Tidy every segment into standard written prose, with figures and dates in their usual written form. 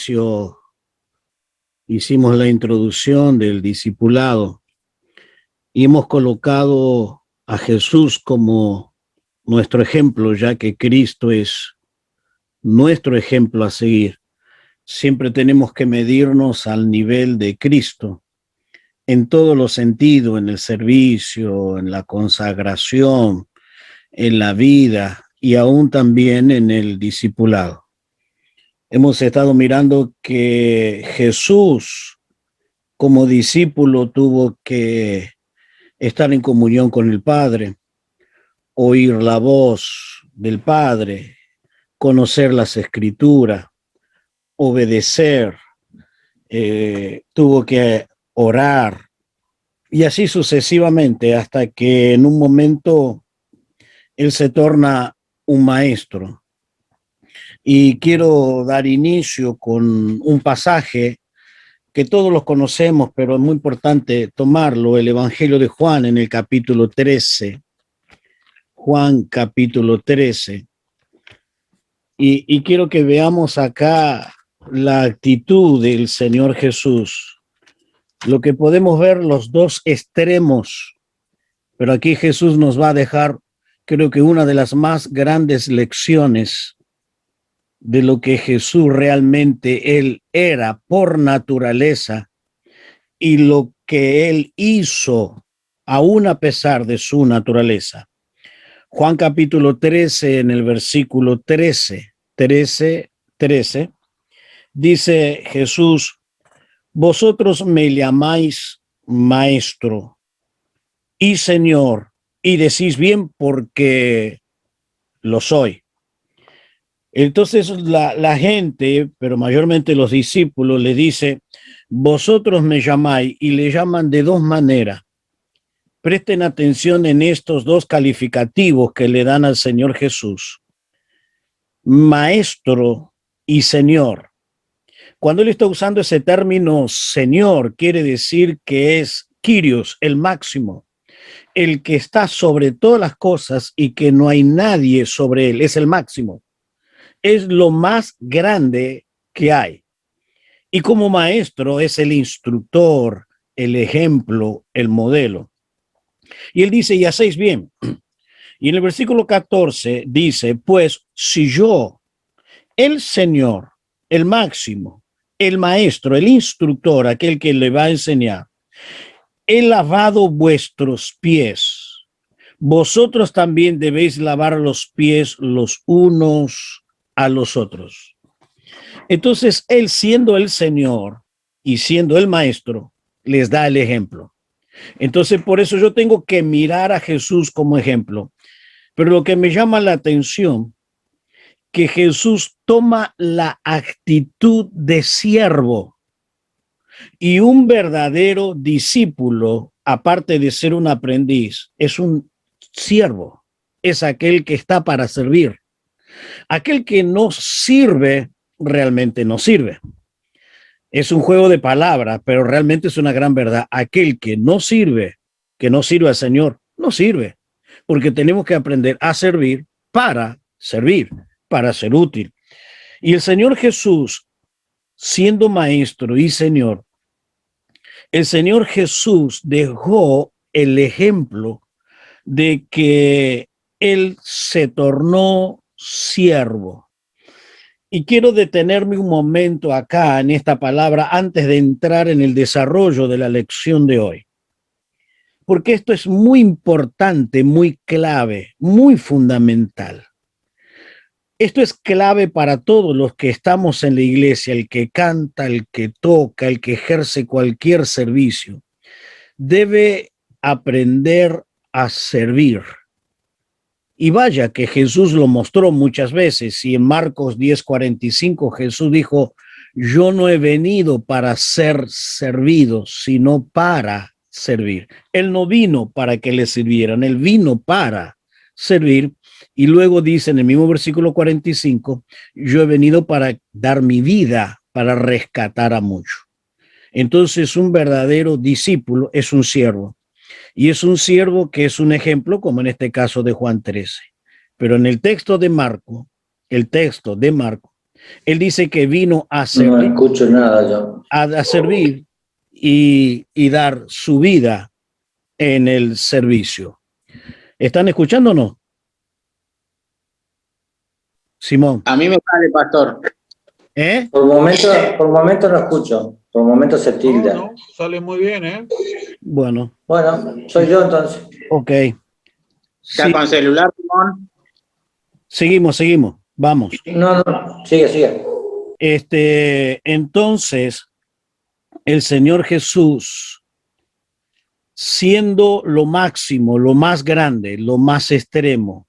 inicio hicimos la introducción del discipulado y hemos colocado a Jesús como nuestro ejemplo, ya que Cristo es nuestro ejemplo a seguir. Siempre tenemos que medirnos al nivel de Cristo en todos los sentidos, en el servicio, en la consagración, en la vida y aún también en el discipulado. Hemos estado mirando que Jesús como discípulo tuvo que estar en comunión con el Padre, oír la voz del Padre, conocer las Escrituras, obedecer, tuvo que orar y así sucesivamente hasta que en un momento él se torna un maestro. Y quiero dar inicio con un pasaje que todos los conocemos, pero es muy importante tomarlo, el Evangelio de Juan en el capítulo 13. Juan capítulo 13. Y quiero que veamos acá la actitud del Señor Jesús. Lo que podemos ver los dos extremos, pero aquí Jesús nos va a dejar, creo que una de las más grandes lecciones de lo que Jesús realmente él era por naturaleza y lo que él hizo aún a pesar de su naturaleza. Juan capítulo 13 en el versículo 13, dice Jesús: vosotros me llamáis maestro y Señor, y decís bien porque lo soy. Entonces la gente, pero mayormente los discípulos, le dice: vosotros me llamáis, y le llaman de dos maneras. Presten atención en estos dos calificativos que le dan al Señor Jesús: maestro y Señor. Cuando él está usando ese término Señor, quiere decir que es Kyrios, el máximo, el que está sobre todas las cosas y que no hay nadie sobre él, es el máximo. Es lo más grande que hay. Y como maestro es el instructor, el ejemplo, el modelo. Y él dice: y hacéis bien. Y en el versículo 14 dice: pues si yo, el Señor, el máximo, el maestro, el instructor, aquel que le va a enseñar, he lavado vuestros pies, vosotros también debéis lavar los pies los unos a los otros. Entonces él, siendo el Señor y siendo el maestro, les da el ejemplo. Entonces por eso yo tengo que mirar a Jesús como ejemplo. Pero lo que me llama la atención, que Jesús toma la actitud de siervo, y un verdadero discípulo, aparte de ser un aprendiz, es un siervo, es aquel que está para servir. Aquel que no sirve, realmente no sirve. Es un juego de palabras, pero realmente es una gran verdad. Aquel que no sirve al Señor, no sirve, porque tenemos que aprender a servir, para ser útil. Y el Señor Jesús, siendo maestro y Señor, el Señor Jesús dejó el ejemplo de que él se tornó siervo. Y quiero detenerme un momento acá en esta palabra antes de entrar en el desarrollo de la lección de hoy. Porque esto es muy importante, muy clave, muy fundamental. Esto es clave para todos los que estamos en la iglesia, el que canta, el que toca, el que ejerce cualquier servicio. Debe aprender a servir. Y vaya que Jesús lo mostró muchas veces, y en Marcos 10:45 Jesús dijo: yo no he venido para ser servido, sino para servir. Él no vino para que le sirvieran, él vino para servir. Y luego dice en el mismo versículo 45, yo he venido para dar mi vida, para rescatar a muchos. Entonces un verdadero discípulo es un siervo. Y es un siervo que es un ejemplo, como en este caso de Juan 13. Pero en el texto de Marco, Él dice que vino a No servir, escucho nada yo. a servir y dar su vida en el servicio. ¿Están escuchando o no? Simón. A mí me sale, pastor. ¿Eh? Por momento no escucho. Por momento se tilda. No, sale muy bien, ¿eh? Bueno, Bueno, soy yo entonces. ok. ¿Está Sí, con celular, Simón? seguimos. Vamos. No, sigue. Entonces, el Señor Jesús, siendo lo máximo, lo más grande, lo más extremo,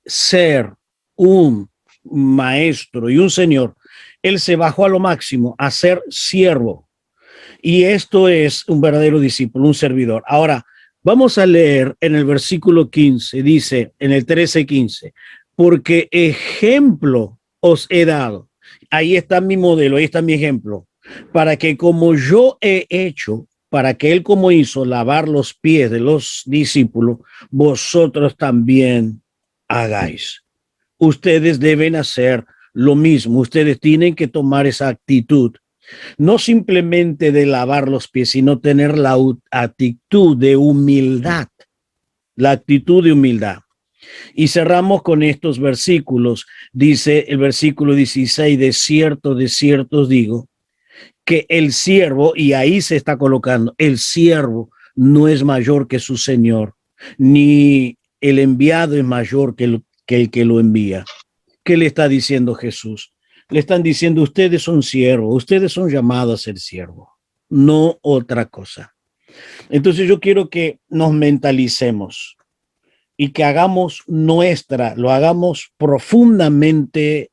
ser un maestro y un señor, él se bajó a lo máximo, a ser siervo. Y esto es un verdadero discípulo, un servidor. Ahora, vamos a leer en el versículo 15, dice en el 13:15, porque ejemplo os he dado. Ahí está mi modelo, ahí está mi ejemplo, para que como yo he hecho, para que él como hizo lavar los pies de los discípulos, vosotros también hagáis. Ustedes deben hacer lo mismo, ustedes tienen que tomar esa actitud, no simplemente de lavar los pies, sino tener la actitud de humildad, la actitud de humildad. Y cerramos con estos versículos. Dice el versículo 16, de cierto os digo, que el siervo, y ahí se está colocando, el siervo no es mayor que su señor, ni el enviado es mayor que el que lo envía. ¿Qué le está diciendo Jesús? Le están diciendo, ustedes son siervos, ustedes son llamados a ser siervos, no otra cosa. Entonces yo quiero que nos mentalicemos y que hagamos lo hagamos profundamente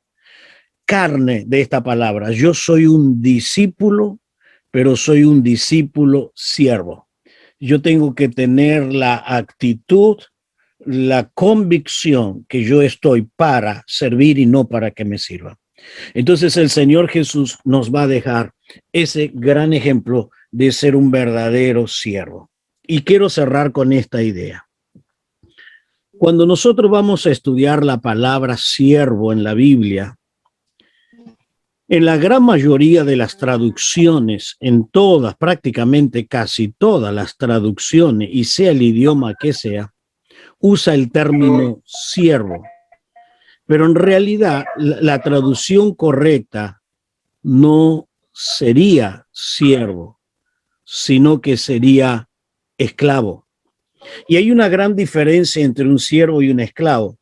carne de esta palabra. Yo soy un discípulo, pero soy un discípulo siervo. Yo tengo que tener la actitud, la convicción que yo estoy para servir y no para que me sirvan. Entonces el Señor Jesús nos va a dejar ese gran ejemplo de ser un verdadero siervo. Y quiero cerrar con esta idea. Cuando nosotros vamos a estudiar la palabra siervo en la Biblia, en la gran mayoría de las traducciones, en todas, prácticamente casi todas las traducciones, y sea el idioma que sea, usa el término siervo. Pero en realidad la traducción correcta no sería siervo, sino que sería esclavo. Y hay una gran diferencia entre un siervo y un esclavo.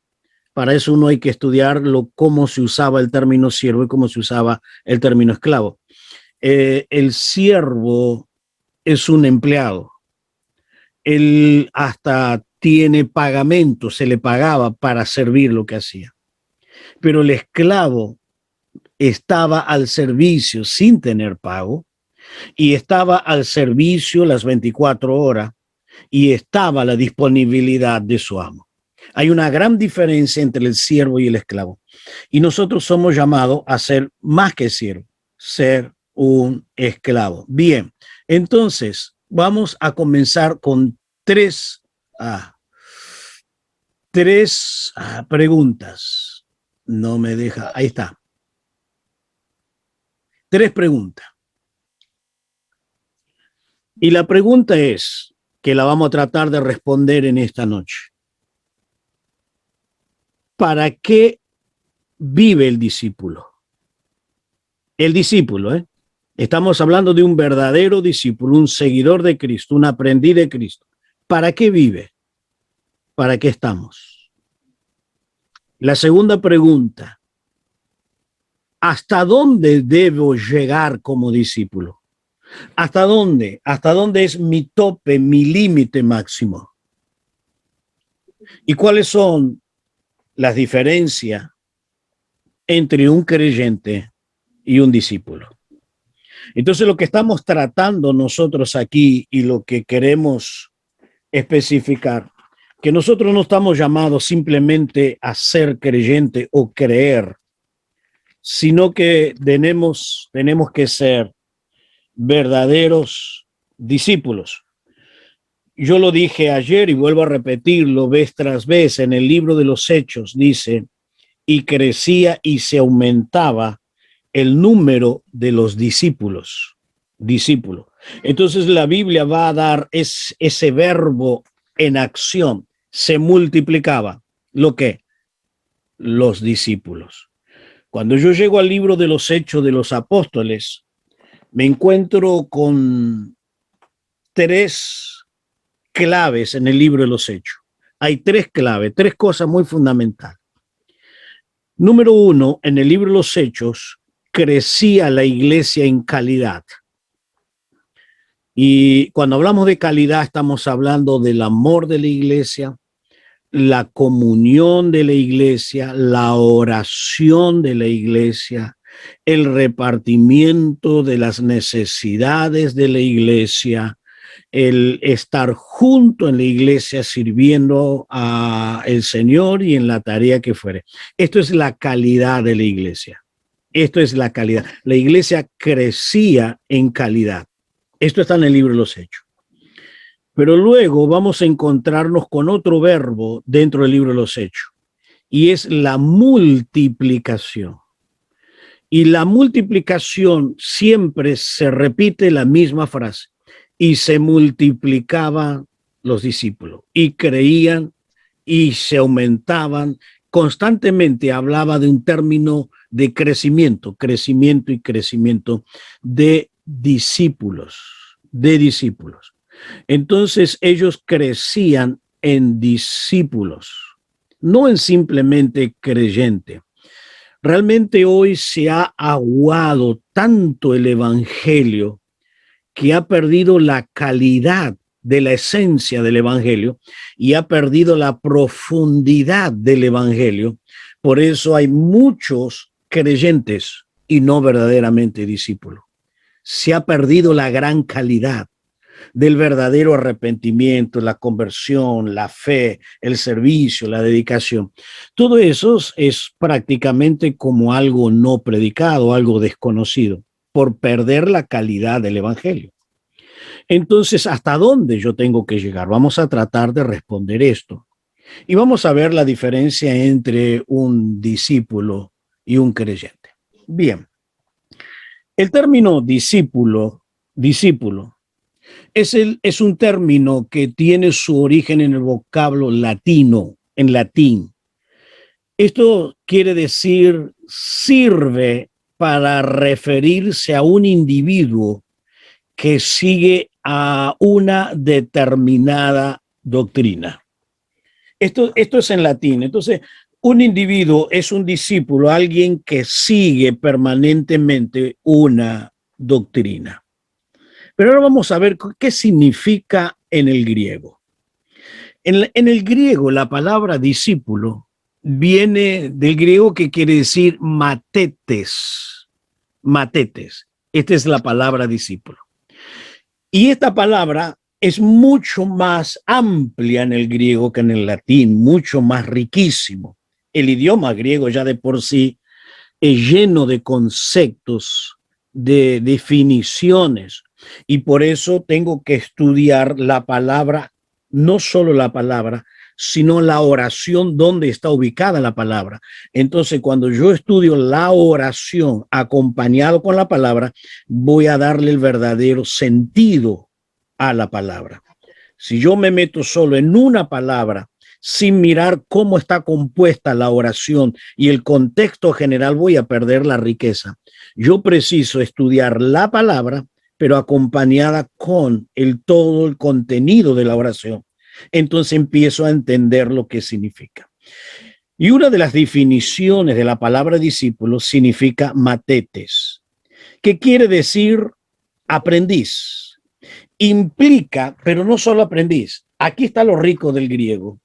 Para eso uno hay que estudiar cómo se usaba el término siervo y cómo se usaba el término esclavo. El siervo es un empleado. Él hasta tiene pagamento, se le pagaba para servir lo que hacía. Pero el esclavo estaba al servicio sin tener pago y estaba al servicio las 24 horas y estaba a la disponibilidad de su amo. Hay una gran diferencia entre el siervo y el esclavo. Y nosotros somos llamados a ser más que siervo, ser un esclavo. Bien, entonces vamos a comenzar con tres preguntas. No me deja, ahí está. 3 preguntas. Y la pregunta es, que la vamos a tratar de responder en esta noche. ¿Para qué vive el discípulo? El discípulo, ¿eh? Estamos hablando de un verdadero discípulo, un seguidor de Cristo, un aprendiz de Cristo. ¿Para qué vive? ¿Para qué estamos? La segunda pregunta, ¿hasta dónde debo llegar como discípulo? ¿Hasta dónde? ¿Hasta dónde es mi tope, mi límite máximo? ¿Y cuáles son las diferencias entre un creyente y un discípulo? Entonces lo que estamos tratando nosotros aquí y lo que queremos especificar, que nosotros no estamos llamados simplemente a ser creyente o creer, sino que tenemos que ser verdaderos discípulos. Yo lo dije ayer y vuelvo a repetirlo vez tras vez en el libro de los Hechos, dice, y crecía y se aumentaba el número de los discípulos. Entonces la Biblia va a dar ese verbo en acción. Se multiplicaba. ¿Lo qué? Los discípulos. Cuando yo llego al libro de los Hechos de los Apóstoles, me encuentro con tres claves en el libro de los Hechos. Hay tres claves, tres cosas muy fundamentales. Número uno, en el libro de los Hechos, crecía la iglesia en calidad. Y cuando hablamos de calidad, estamos hablando del amor de la iglesia, la comunión de la iglesia, la oración de la iglesia, el repartimiento de las necesidades de la iglesia, el estar junto en la iglesia sirviendo al Señor y en la tarea que fuere. Esto es la calidad de la iglesia. Esto es la calidad. La iglesia crecía en calidad. Esto está en el libro de los Hechos. Pero luego vamos a encontrarnos con otro verbo dentro del libro de los Hechos, y es la multiplicación. Y la multiplicación siempre se repite la misma frase. Y se multiplicaban los discípulos, y creían, y se aumentaban. Constantemente hablaba de un término de crecimiento de discípulos. Entonces ellos crecían en discípulos, no en simplemente creyente. Realmente hoy se ha aguado tanto el evangelio que ha perdido la calidad de la esencia del evangelio y ha perdido la profundidad del evangelio. Por eso hay muchos creyentes y no verdaderamente discípulos. Se ha perdido la gran calidad del verdadero arrepentimiento, la conversión, la fe, el servicio, la dedicación. Todo eso es prácticamente como algo no predicado, algo desconocido, por perder la calidad del evangelio. Entonces, ¿hasta dónde yo tengo que llegar? Vamos a tratar de responder esto. Y vamos a ver la diferencia entre un discípulo y un creyente. Bien, el término discípulo es un término que tiene su origen en el vocablo latino, en latín. Esto quiere decir sirve para referirse a un individuo que sigue a una determinada doctrina. Esto es en latín. Entonces, un individuo es un discípulo, alguien que sigue permanentemente una doctrina. Pero ahora vamos a ver qué significa en el griego. En el griego, la palabra discípulo viene del griego que quiere decir matetes. Matetes. Esta es la palabra discípulo. Y esta palabra es mucho más amplia en el griego que en el latín, mucho más riquísimo. El idioma griego ya de por sí es lleno de conceptos, de definiciones, y por eso tengo que estudiar la palabra, no solo la palabra, sino la oración donde está ubicada la palabra. Entonces, cuando yo estudio la oración acompañado con la palabra, voy a darle el verdadero sentido a la palabra. Si yo me meto solo en una palabra, sin mirar cómo está compuesta la oración y el contexto general, voy a perder la riqueza. Yo preciso estudiar la palabra, pero acompañada con todo el contenido de la oración. Entonces empiezo a entender lo que significa. Y una de las definiciones de la palabra discípulo significa matetes, que quiere decir aprendiz. Implica, pero no solo aprendiz. Aquí está lo rico del griego.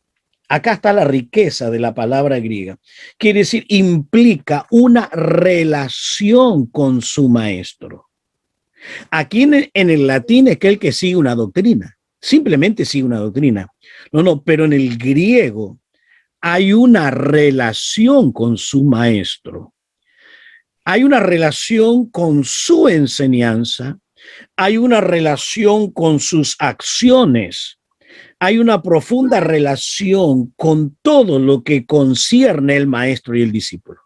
Acá está la riqueza de la palabra griega. Quiere decir, implica una relación con su maestro. Aquí en el latín es aquel que sigue una doctrina. Simplemente sigue una doctrina. No, pero en el griego hay una relación con su maestro. Hay una relación con su enseñanza. Hay una relación con sus acciones. Hay una profunda relación con todo lo que concierne el maestro y el discípulo.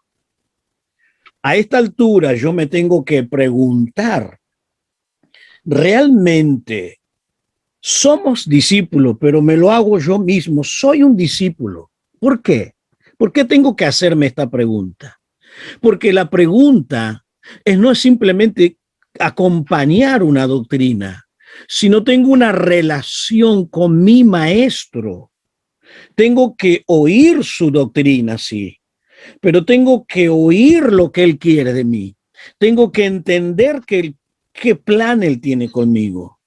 A esta altura yo me tengo que preguntar, ¿realmente somos discípulos? Pero me lo hago yo mismo, soy un discípulo. ¿Por qué? ¿Por qué tengo que hacerme esta pregunta? Porque la pregunta no es simplemente acompañar una doctrina, sino tengo una relación con mi maestro. Tengo que oír su doctrina, sí, pero tengo que oír lo que él quiere de mí. Tengo que entender qué plan él tiene conmigo.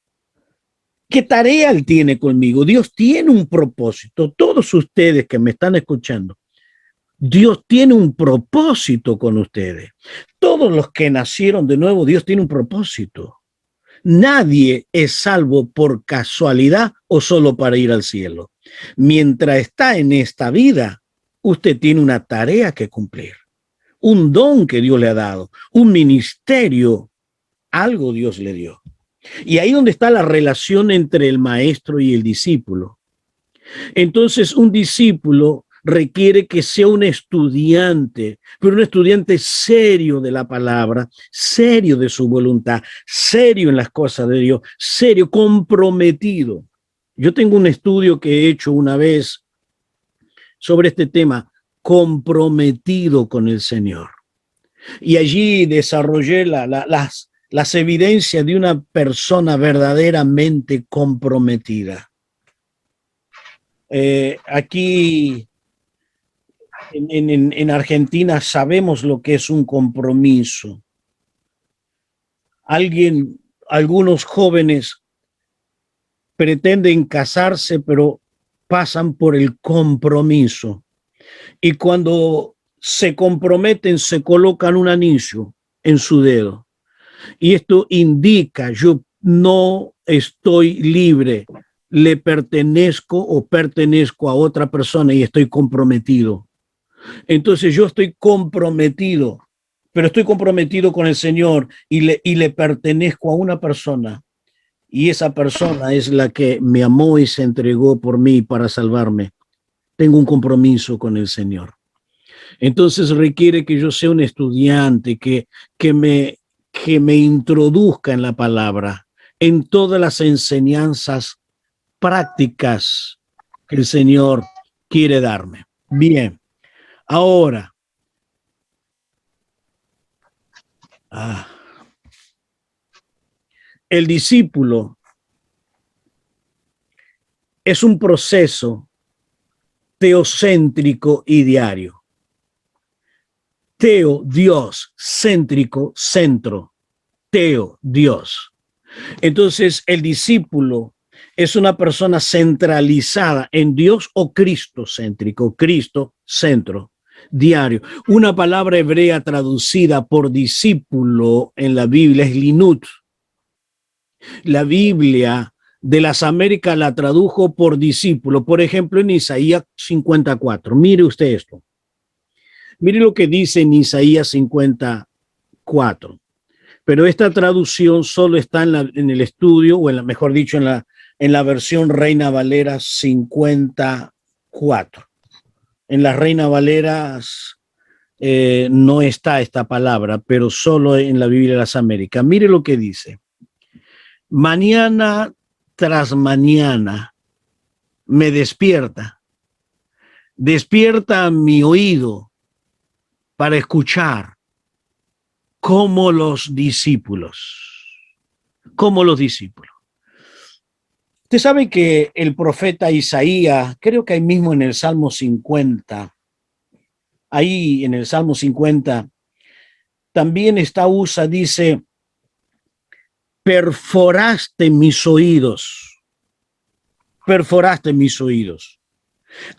¿Qué tarea él tiene conmigo? Dios tiene un propósito. Todos ustedes que me están escuchando, Dios tiene un propósito con ustedes. Todos los que nacieron de nuevo, Dios tiene un propósito. Nadie es salvo por casualidad o solo para ir al cielo. Mientras está en esta vida, usted tiene una tarea que cumplir, un don que Dios le ha dado, un ministerio, algo Dios le dio. Y ahí donde está la relación entre el maestro y el discípulo. Entonces, un discípulo requiere que sea un estudiante, pero un estudiante serio de la palabra, serio de su voluntad, serio en las cosas de Dios, serio, comprometido. Yo tengo un estudio que he hecho una vez sobre este tema, comprometido con el Señor. Y allí desarrollé las evidencias de una persona verdaderamente comprometida. Aquí en Argentina sabemos lo que es un compromiso. Algunos jóvenes pretenden casarse, pero pasan por el compromiso. Y cuando se comprometen, se colocan un anillo en su dedo. Y esto indica, yo no estoy libre, le pertenezco o pertenezco a otra persona y estoy comprometido. Entonces yo estoy comprometido, pero estoy comprometido con el Señor y le pertenezco a una persona. Y esa persona es la que me amó y se entregó por mí para salvarme. Tengo un compromiso con el Señor. Entonces requiere que yo sea un estudiante, que me introduzca en la palabra, en todas las enseñanzas prácticas que el Señor quiere darme. Bien, ahora, el discípulo es un proceso teocéntrico y diario. Teo, Dios, céntrico, centro. Teo, Dios. Entonces, el discípulo es una persona centralizada en Dios o Cristo céntrico, Cristo centro, diario. Una palabra hebrea traducida por discípulo en la Biblia es linut. La Biblia de las Américas la tradujo por discípulo. Por ejemplo, en Isaías 54. Mire usted esto. Mire lo que dice en Isaías 54. Pero esta traducción solo está en el estudio, o mejor dicho, en la versión Reina Valera 54. En las Reina Valeras no está esta palabra, pero solo en la Biblia de las Américas. Mire lo que dice. Mañana tras mañana me despierta mi oído para escuchar como los discípulos. Usted sabe que el profeta Isaías, creo que ahí mismo en el Salmo 50, ahí en el Salmo 50, también dice, perforaste mis oídos.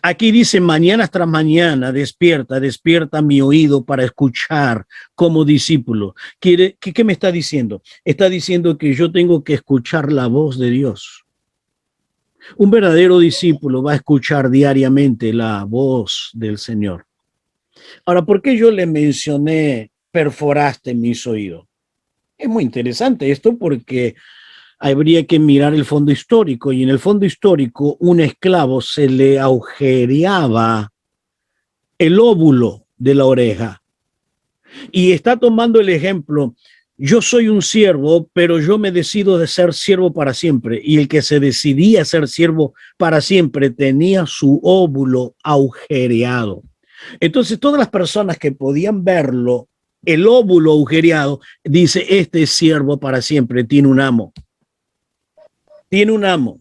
Aquí dice, mañana tras mañana, despierta mi oído para escuchar como discípulo. ¿Qué me está diciendo? Está diciendo que yo tengo que escuchar la voz de Dios. Un verdadero discípulo va a escuchar diariamente la voz del Señor. Ahora, ¿por qué yo le mencioné perforaste mis oídos? Es muy interesante esto porque habría que mirar el fondo histórico, y en el fondo histórico un esclavo se le agujereaba el óvulo de la oreja. Y está tomando el ejemplo: yo soy un siervo, pero yo me decido de ser siervo para siempre. Y el que se decidía a ser siervo para siempre tenía su óvulo agujereado. Entonces todas las personas que podían verlo, el óvulo agujereado, dice: este es siervo para siempre, tiene un amo. Tiene un amo.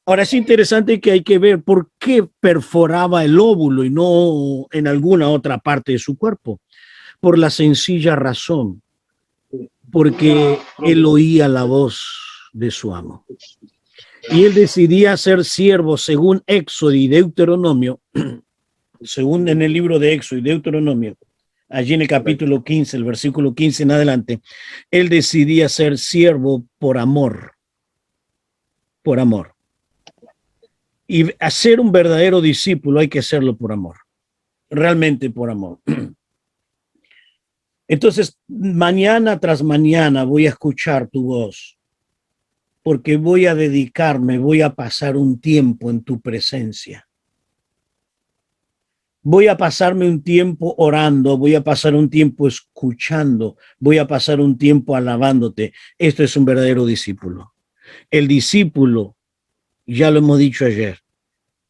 Ahora es interesante que hay que ver por qué perforaba el óvulo y no en alguna otra parte de su cuerpo. Por la sencilla razón, porque él oía la voz de su amo. Y él decidía ser siervo según Éxodo y Deuteronomio, según en el libro de Éxodo y Deuteronomio, allí en el capítulo 15, el versículo 15 en adelante, él decidía ser siervo por amor. Por amor. Y hacer un verdadero discípulo hay que hacerlo por amor, realmente por amor. Entonces, mañana tras mañana voy a escuchar tu voz, porque voy a dedicarme, voy a pasar un tiempo en tu presencia. Voy a pasarme un tiempo orando, voy a pasar un tiempo escuchando, voy a pasar un tiempo alabándote. Esto es un verdadero discípulo. El discípulo, ya lo hemos dicho ayer,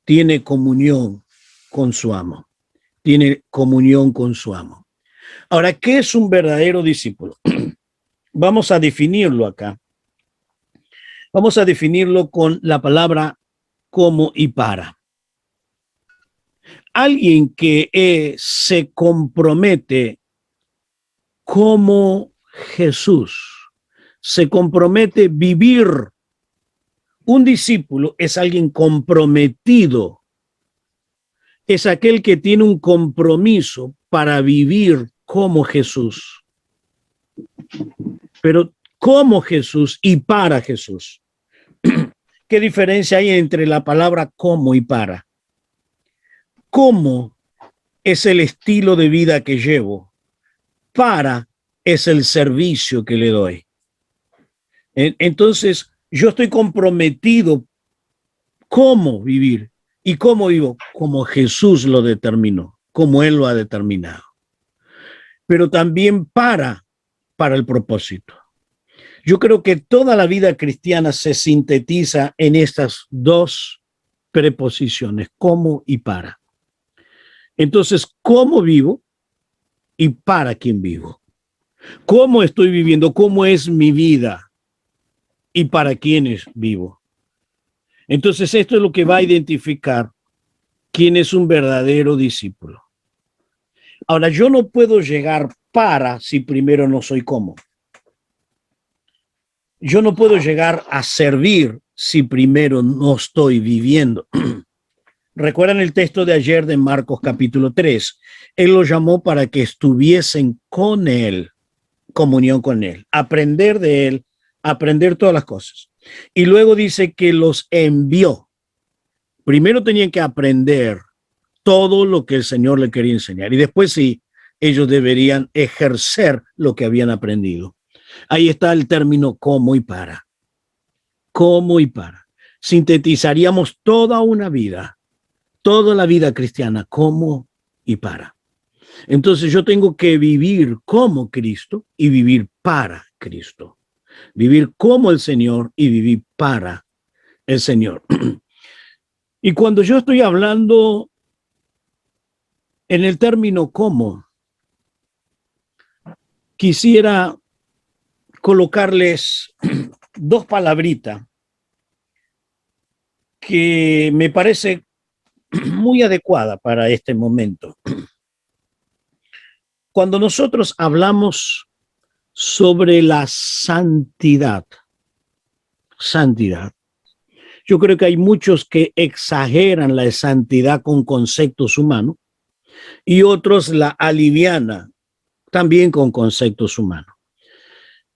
tiene comunión con su amo. Tiene comunión con su amo. Ahora, ¿qué es un verdadero discípulo? Vamos a definirlo acá. Vamos a definirlo con la palabra como y para. Alguien que se compromete como Jesús, se compromete a vivir. Un discípulo es alguien comprometido, es aquel que tiene un compromiso para vivir como Jesús, pero como Jesús y para Jesús. ¿Qué diferencia hay entre la palabra como y para? Como es el estilo de vida que llevo, para es el servicio que le doy. Entonces, yo estoy comprometido cómo vivir. ¿Y cómo vivo? Como Jesús lo determinó, como Él lo ha determinado. Pero también para el propósito. Yo creo que toda la vida cristiana se sintetiza en estas dos preposiciones, como y para. Entonces, ¿cómo vivo y para quién vivo? ¿Cómo estoy viviendo? ¿Cómo es mi vida? ¿Y para quiénes vivo? Entonces, esto es lo que va a identificar quién es un verdadero discípulo. Ahora, yo no puedo llegar para si primero no soy como. Yo no puedo llegar a servir si primero no estoy viviendo. ¿Recuerdan el texto de ayer de Marcos capítulo 3? Él los llamó para que estuviesen con Él, comunión con Él, aprender de Él, aprender todas las cosas. Y luego dice que los envió. Primero tenían que aprender todo lo que el Señor le quería enseñar. Y después sí, ellos deberían ejercer lo que habían aprendido. Ahí está el término como y para. Como y para. Sintetizaríamos toda una vida, toda la vida cristiana, como y para. Entonces yo tengo que vivir como Cristo y vivir para Cristo. Vivir como el Señor y vivir para el Señor. Y cuando yo estoy hablando en el término como, quisiera colocarles dos palabritas que me parece muy adecuada para este momento. Cuando nosotros hablamos sobre la santidad, yo creo que hay muchos que exageran la santidad con conceptos humanos y otros la alivianan también con conceptos humanos.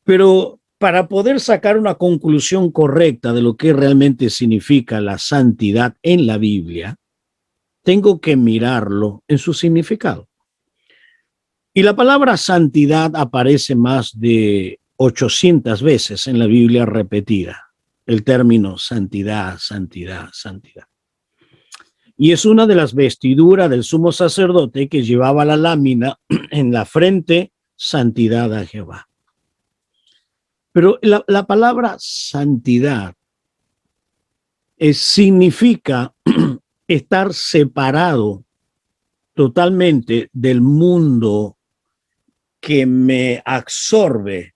Pero para poder sacar una conclusión correcta de lo que realmente significa la santidad en la Biblia, tengo que mirarlo en su significado. Y la palabra santidad aparece más de 800 veces en la Biblia repetida el término santidad, santidad, santidad. Y es una de las vestiduras del sumo sacerdote que llevaba la lámina en la frente, santidad a Jehová. Pero la palabra santidad significa estar separado totalmente del mundo que me absorbe,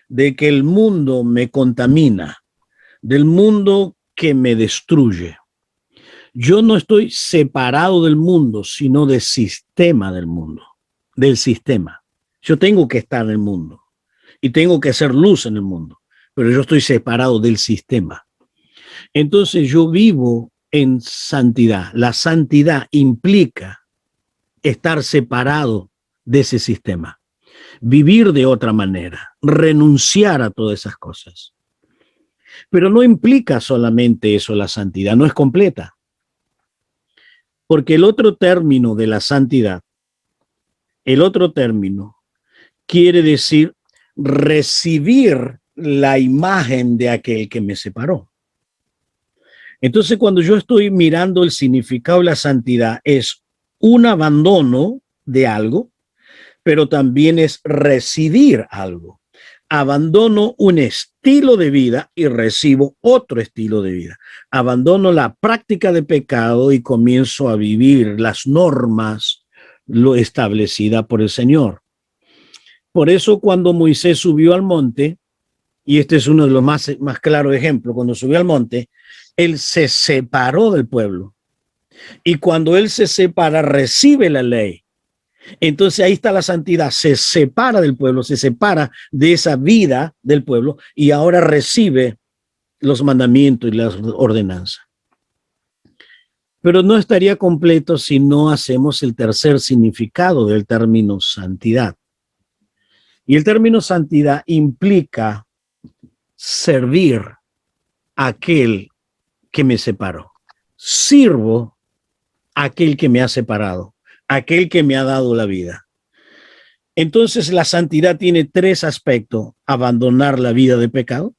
de que el mundo me contamina, del mundo que me destruye. Yo no estoy separado del mundo, sino del sistema del mundo, del sistema. Yo tengo que estar en el mundo y tengo que hacer luz en el mundo, pero yo estoy separado del sistema. Entonces yo vivo en santidad. La santidad implica estar separado de ese sistema, vivir de otra manera, renunciar a todas esas cosas. Pero no implica solamente eso la santidad, no es completa. Porque el otro término de la santidad, el otro término quiere decir recibir la imagen de aquel que me separó. Entonces, cuando yo estoy mirando el significado de la santidad, es un abandono de algo, pero también es recibir algo. Abandono un estilo de vida y recibo otro estilo de vida. Abandono la práctica de pecado y comienzo a vivir las normas lo establecida por el Señor. Por eso cuando Moisés subió al monte, y este es uno de los más claros ejemplos, cuando subió al monte, él se separó del pueblo. Y cuando él se separa, recibe la ley. Entonces ahí está la santidad, se separa del pueblo, se separa de esa vida del pueblo y ahora recibe los mandamientos y las ordenanzas. Pero no estaría completo si no hacemos el tercer significado del término santidad. Y el término santidad implica servir a aquel que me separó. Sirvo a aquel que me ha separado, aquel que me ha dado la vida. Entonces la santidad tiene tres aspectos: abandonar la vida de pecado,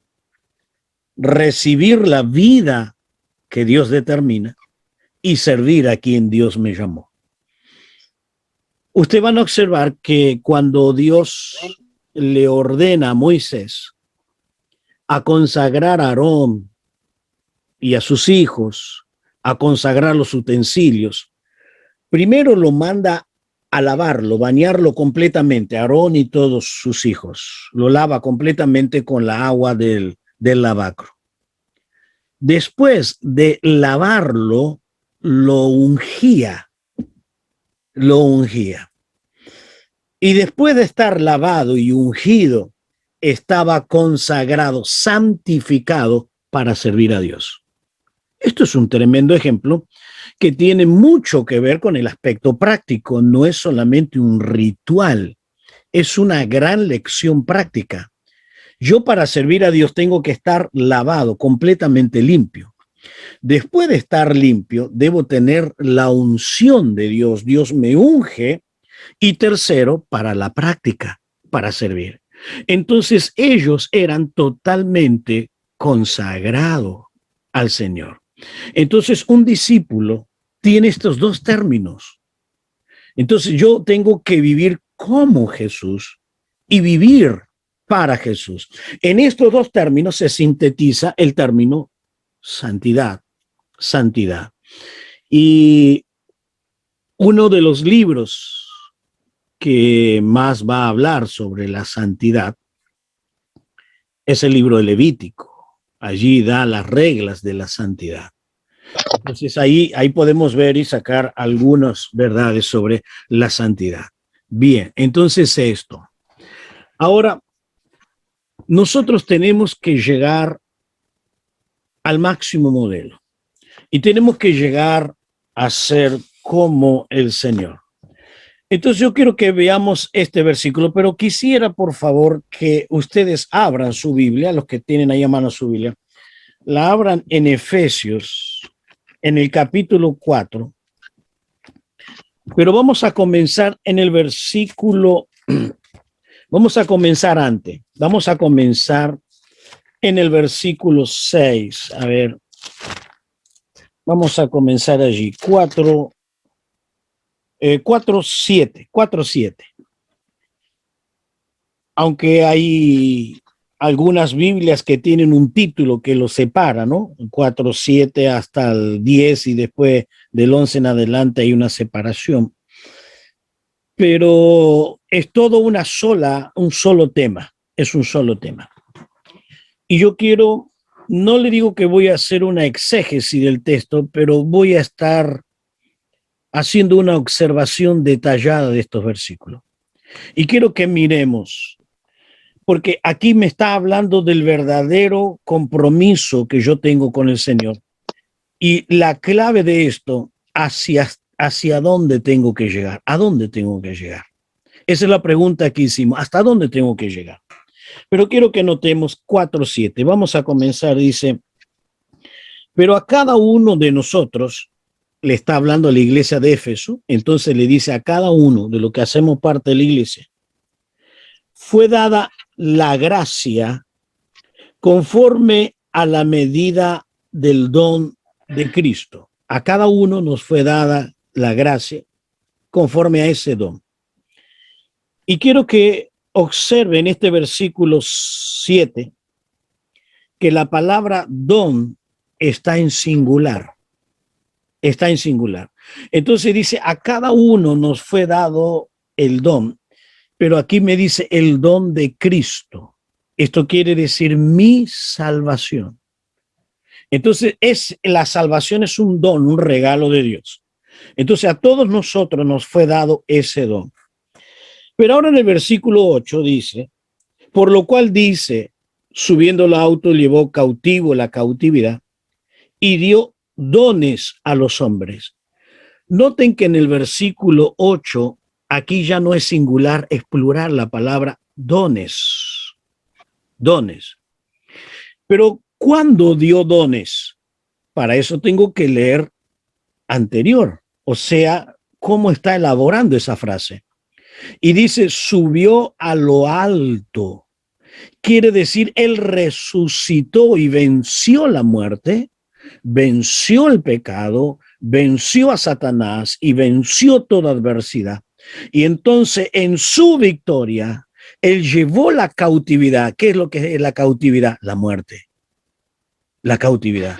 recibir la vida que Dios determina y servir a quien Dios me llamó. Ustedes van a observar que cuando Dios le ordena a Moisés a consagrar a Aarón y a sus hijos, a consagrar los utensilios, primero lo manda a lavarlo, bañarlo completamente, Aarón y todos sus hijos. Lo lava completamente con la agua del lavacro. Después de lavarlo, lo ungía. Y después de estar lavado y ungido, estaba consagrado, santificado para servir a Dios. Esto es un tremendo ejemplo que tiene mucho que ver con el aspecto práctico. No es solamente un ritual, es una gran lección práctica. Yo para servir a Dios tengo que estar lavado, completamente limpio. Después de estar limpio, debo tener la unción de Dios. Dios me unge. Y tercero, para la práctica, para servir. Entonces ellos eran totalmente consagrados al Señor. Entonces un discípulo tiene estos dos términos. Entonces yo tengo que vivir como Jesús y vivir para Jesús. En estos dos términos se sintetiza el término santidad, santidad. Y uno de los libros que más va a hablar sobre la santidad es el libro de Levítico. Allí da las reglas de la santidad. Entonces ahí podemos ver y sacar algunas verdades sobre la santidad. Bien, entonces esto. Ahora, nosotros tenemos que llegar al máximo modelo y tenemos que llegar a ser como el Señor. Entonces yo quiero que veamos este versículo, pero quisiera por favor que ustedes abran su Biblia, los que tienen ahí a mano su Biblia, la abran en Efesios, en el capítulo 4, pero vamos a comenzar en el versículo Vamos a comenzar antes. Vamos a comenzar en el versículo 6. A ver, vamos a comenzar allí. 4:7. Aunque hay algunas Biblias que tienen un título que los separa, ¿no? 4:7 hasta el 10 y después del 11 en adelante hay una separación. Pero es todo un solo tema, es un solo tema. Y yo quiero, no le digo que voy a hacer una exégesis del texto, pero voy a estar haciendo una observación detallada de estos versículos. Y quiero que miremos, porque aquí me está hablando del verdadero compromiso que yo tengo con el Señor. Y la clave de esto, hacia dónde tengo que llegar, a dónde tengo que llegar. Esa es la pregunta que hicimos, ¿hasta dónde tengo que llegar? Pero quiero que notemos 4:7. Vamos a comenzar, dice, pero a cada uno de nosotros, le está hablando a la iglesia de Éfeso, entonces le dice a cada uno de los que hacemos parte de la iglesia, fue dada la gracia conforme a la medida del don de Cristo. A cada uno nos fue dada la gracia conforme a ese don. Y quiero que observen este versículo 7, que la palabra don está en singular. Está en singular. Entonces dice, a cada uno nos fue dado el don, pero aquí me dice el don de Cristo. Esto quiere decir mi salvación. Entonces la salvación es un don, un regalo de Dios. Entonces a todos nosotros nos fue dado ese don. Pero ahora en el versículo 8 dice, por lo cual dice, subiendo el auto llevó cautivo la cautividad y dio dones a los hombres. Noten que en el versículo 8, aquí ya no es singular, es plural la palabra dones. Dones. Pero ¿cuándo dio dones? Para eso tengo que leer anterior, o sea, cómo está elaborando esa frase. Y dice, subió a lo alto. Quiere decir, él resucitó y venció la muerte, venció el pecado, venció a Satanás y venció toda adversidad. Y entonces en su victoria, él llevó la cautividad. ¿Qué es lo que es la cautividad? La muerte. La cautividad.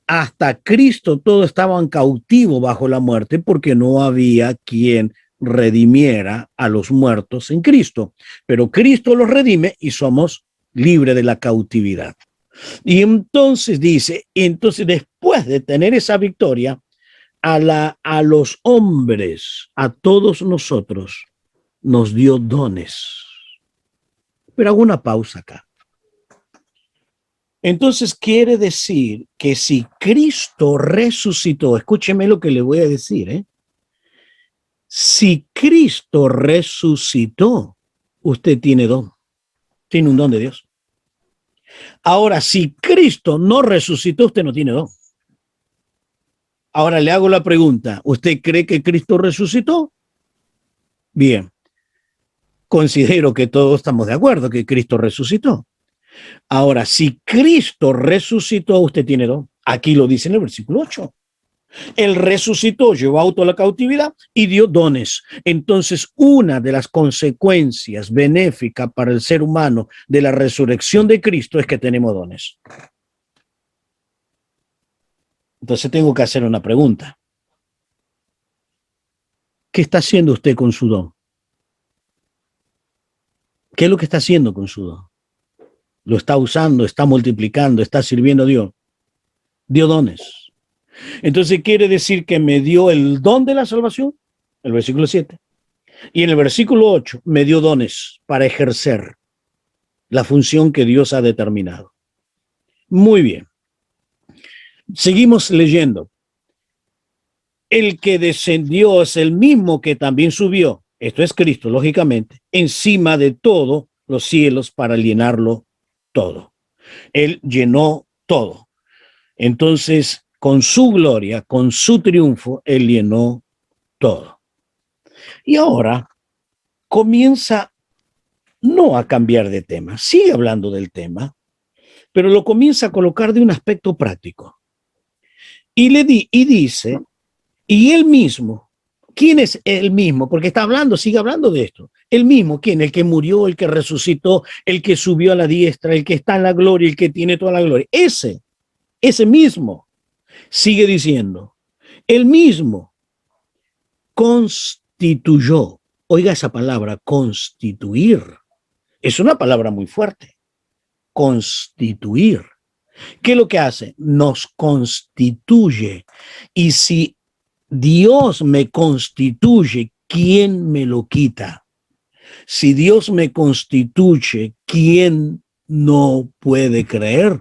Hasta Cristo todos estaban cautivos bajo la muerte porque no había quien redimiera a los muertos en Cristo. Pero Cristo los redime y somos libres de la cautividad. Y entonces dice, entonces después de tener esa victoria, a los hombres, a todos nosotros, nos dio dones. Pero hago una pausa acá. Entonces quiere decir que si Cristo resucitó, escúcheme lo que le voy a decir, ¿eh? Si Cristo resucitó, usted tiene don, tiene un don de Dios. Ahora, si Cristo no resucitó, usted no tiene don. Ahora le hago la pregunta, ¿usted cree que Cristo resucitó? Bien, considero que todos estamos de acuerdo que Cristo resucitó. Ahora, si Cristo resucitó, usted tiene don. Aquí lo dice en el versículo 8. Él resucitó, llevó auto a la cautividad y dio dones. Entonces, una de las consecuencias benéficas para el ser humano de la resurrección de Cristo es que tenemos dones. Entonces, tengo que hacer una pregunta. ¿Qué está haciendo usted con su don? ¿Qué es lo que está haciendo con su don? ¿Lo está usando, está multiplicando, está sirviendo a Dios? Dio dones. Entonces quiere decir que me dio el don de la salvación, el versículo 7. Y en el versículo 8 me dio dones para ejercer la función que Dios ha determinado. Muy bien. Seguimos leyendo. El que descendió es el mismo que también subió, esto es Cristo, lógicamente, encima de todos los cielos para llenarlo todo. Él llenó todo. Entonces, con su gloria, con su triunfo, él llenó todo. Y ahora comienza no a cambiar de tema, sigue hablando del tema, pero lo comienza a colocar de un aspecto práctico. Y dice, y él mismo, ¿quién es él mismo? Porque está hablando, sigue hablando de esto. El mismo, ¿quién? El que murió, el que resucitó, el que subió a la diestra, el que está en la gloria, el que tiene toda la gloria. Ese mismo, sigue diciendo, el mismo constituyó. Oiga esa palabra, constituir. Es una palabra muy fuerte. Constituir. ¿Qué es lo que hace? Nos constituye. Y si Dios me constituye, ¿quién me lo quita? Si Dios me constituye, ¿quién no puede creer?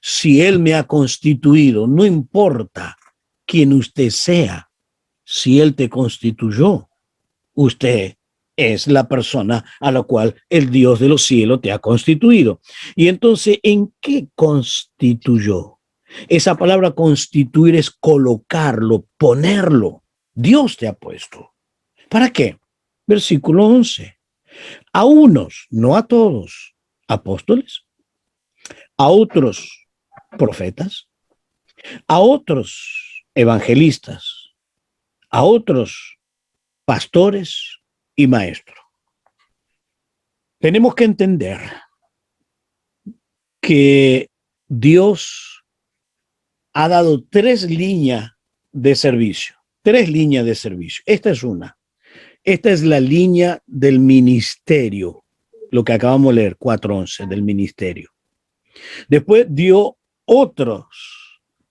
Si Él me ha constituido, no importa quién usted sea, si Él te constituyó, usted es la persona a la cual el Dios de los cielos te ha constituido. Y entonces, ¿en qué constituyó? Esa palabra constituir es colocarlo, ponerlo. Dios te ha puesto. ¿Para qué? Versículo 11. A unos, no a todos, apóstoles, a otros profetas, a otros evangelistas, a otros pastores y maestros. Tenemos que entender que Dios ha dado tres líneas de servicio. Esta es una. Esta es la línea del ministerio, lo que acabamos de leer, 4:11, del ministerio. Después dio otras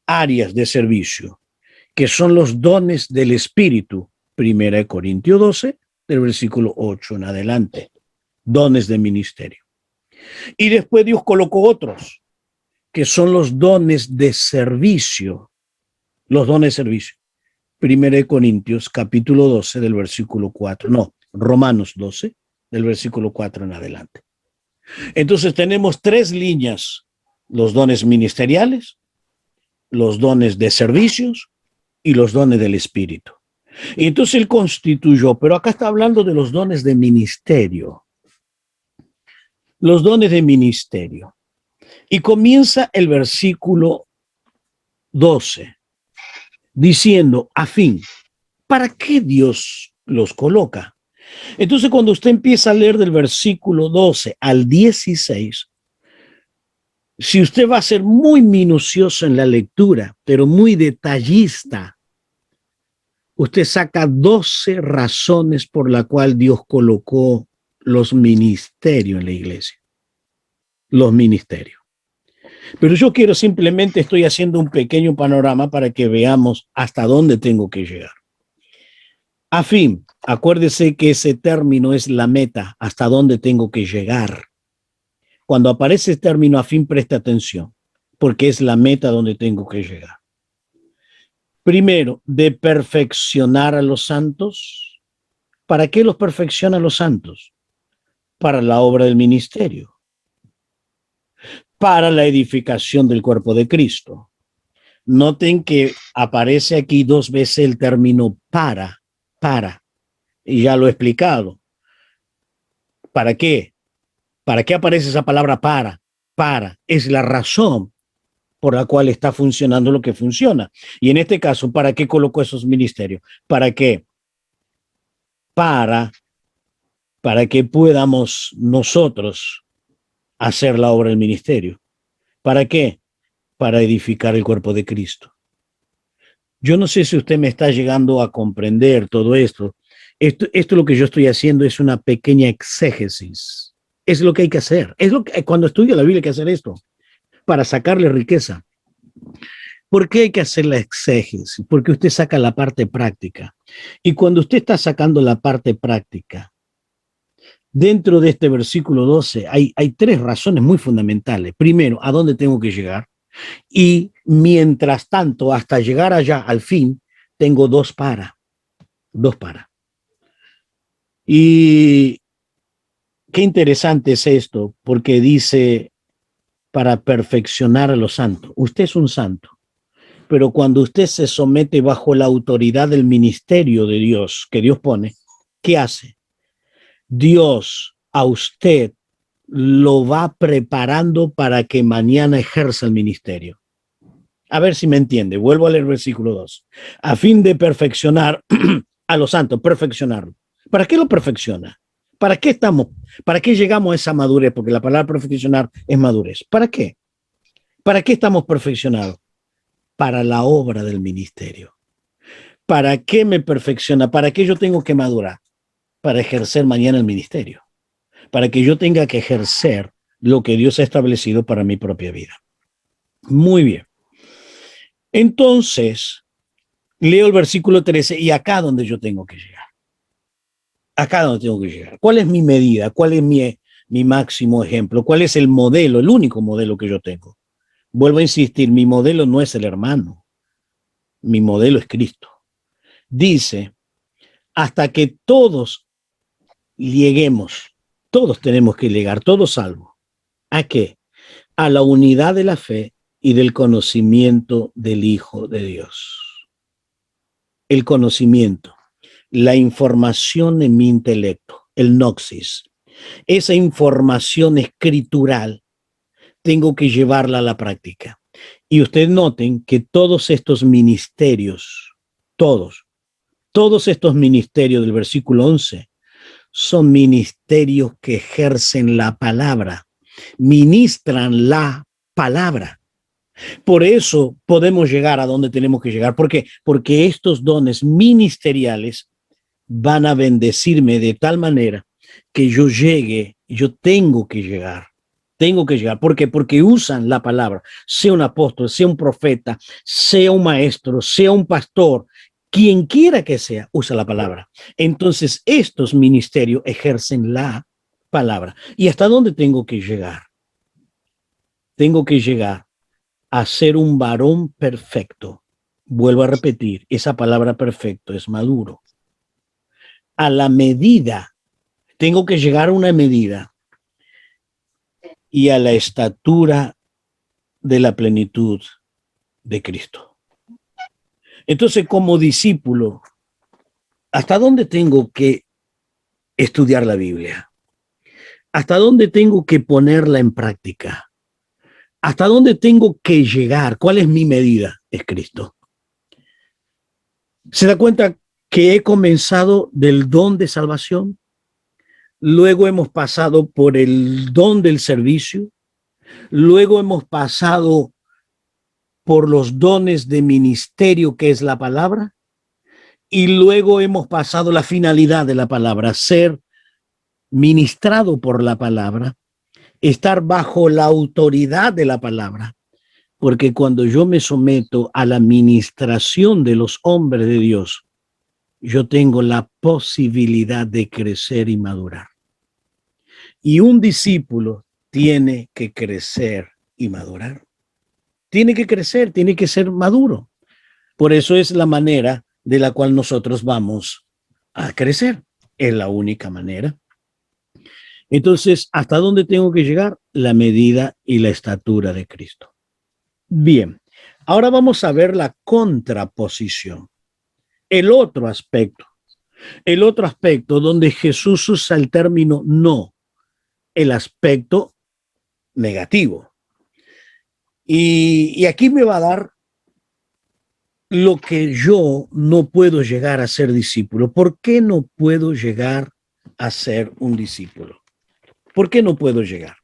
áreas de servicio, que son los dones del Espíritu. 1 Corintios 12, del versículo 8 en adelante. Dones de ministerio. Y después Dios colocó otros, que son los dones de servicio. Los dones de servicio. 1 Corintios capítulo 12 del versículo 4. No, Romanos 12 del versículo 4 en adelante. Entonces tenemos tres líneas: los dones ministeriales, los dones de servicios y los dones del Espíritu. Y entonces Él constituyó, pero acá está hablando de los dones de ministerio. Los dones de ministerio. Y comienza el versículo 12 diciendo, a fin, ¿para qué Dios los coloca? Entonces, cuando usted empieza a leer del versículo 12 al 16, si usted va a ser muy minucioso en la lectura, pero muy detallista, usted saca 12 razones por la cual Dios colocó los ministerios en la iglesia. Los ministerios. Pero yo quiero simplemente, estoy haciendo un pequeño panorama para que veamos hasta dónde tengo que llegar. A fin, acuérdese que ese término es la meta, hasta dónde tengo que llegar. Cuando aparece el término a fin, presta atención, porque es la meta donde tengo que llegar. Primero, de perfeccionar a los santos. ¿Para qué los perfecciona a los santos? Para la obra del ministerio. Para la edificación del cuerpo de Cristo. Noten que aparece aquí dos veces el término para, y ya lo he explicado. ¿Para qué? ¿Para qué aparece esa palabra para? Para, es la razón por la cual está funcionando lo que funciona. Y en este caso, ¿para qué colocó esos ministerios? ¿Para qué? Para que podamos nosotros hacer la obra del ministerio. ¿Para qué? Para edificar el cuerpo de Cristo. Yo no sé si usted me está llegando a comprender todo esto. Esto lo que yo estoy haciendo es una pequeña exégesis. Es lo que hay que hacer. Es lo que cuando estudia la Biblia hay que hacer esto para sacarle riqueza. ¿Por qué hay que hacer la exégesis? Porque usted saca la parte práctica. Y cuando usted está sacando la parte práctica, dentro de este versículo 12 hay tres razones muy fundamentales. Primero, ¿a dónde tengo que llegar? Y mientras tanto, hasta llegar allá, al fin, tengo dos para. Y qué interesante es esto, porque dice, para perfeccionar a los santos. Usted es un santo, pero cuando usted se somete bajo la autoridad del ministerio de Dios, que Dios pone, ¿qué hace? Dios a usted lo va preparando para que mañana ejerza el ministerio. A ver si me entiende. Vuelvo a leer el versículo 2. A fin de perfeccionar a los santos, perfeccionarlo. ¿Para qué lo perfecciona? ¿Para qué estamos? ¿Para qué llegamos a esa madurez? Porque la palabra perfeccionar es madurez. ¿Para qué? ¿Para qué estamos perfeccionados? Para la obra del ministerio. ¿Para qué me perfecciona? ¿Para qué yo tengo que madurar? Para ejercer mañana el ministerio. Para que yo tenga que ejercer lo que Dios ha establecido para mi propia vida. Muy bien. Entonces, leo el versículo 13 y acá donde yo tengo que llegar. Acá donde tengo que llegar. ¿Cuál es mi medida? ¿Cuál es mi máximo ejemplo? ¿Cuál es el modelo, el único modelo que yo tengo? Vuelvo a insistir, mi modelo no es el hermano. Mi modelo es Cristo. Dice, hasta que todos lleguemos, todos tenemos que llegar, todos salvos. ¿A qué? A la unidad de la fe y del conocimiento del Hijo de Dios. El conocimiento, la información en mi intelecto, el noxis, esa información escritural, tengo que llevarla a la práctica. Y ustedes noten que todos estos ministerios, todos estos ministerios del versículo 11, son ministerios que ejercen la palabra, ministran la palabra. Por eso podemos llegar a donde tenemos que llegar. ¿Por qué? Porque estos dones ministeriales van a bendecirme de tal manera que yo llegue, yo tengo que llegar. Tengo que llegar. ¿Por qué? Porque usan la palabra, sea un apóstol, sea un profeta, sea un maestro, sea un pastor, quien quiera que sea, usa la palabra. Entonces, estos ministerios ejercen la palabra. ¿Y hasta dónde tengo que llegar? Tengo que llegar a ser un varón perfecto. Vuelvo a repetir, esa palabra perfecto es maduro. A la medida, tengo que llegar a una medida y a la estatura de la plenitud de Cristo. Entonces, como discípulo, ¿hasta dónde tengo que estudiar la Biblia? ¿Hasta dónde tengo que ponerla en práctica? ¿Hasta dónde tengo que llegar? ¿Cuál es mi medida? Es Cristo. ¿Se da cuenta que he comenzado del don de salvación? Luego hemos pasado por el don del servicio. Luego hemos pasado por los dones de ministerio, que es la palabra. Y luego hemos pasado la finalidad de la palabra, ser ministrado por la palabra, estar bajo la autoridad de la palabra. Porque cuando yo me someto a la ministración de los hombres de Dios, yo tengo la posibilidad de crecer y madurar. Y un discípulo tiene que crecer y madurar. Tiene que crecer, tiene que ser maduro. Por eso es la manera de la cual nosotros vamos a crecer. Es la única manera. Entonces, ¿hasta dónde tengo que llegar? La medida y la estatura de Cristo. Bien, ahora vamos a ver la contraposición. El otro aspecto donde Jesús usa el término no, el aspecto negativo. Y aquí me va a dar lo que yo no puedo llegar a ser discípulo. ¿Por qué no puedo llegar a ser un discípulo? ¿Por qué no puedo llegar?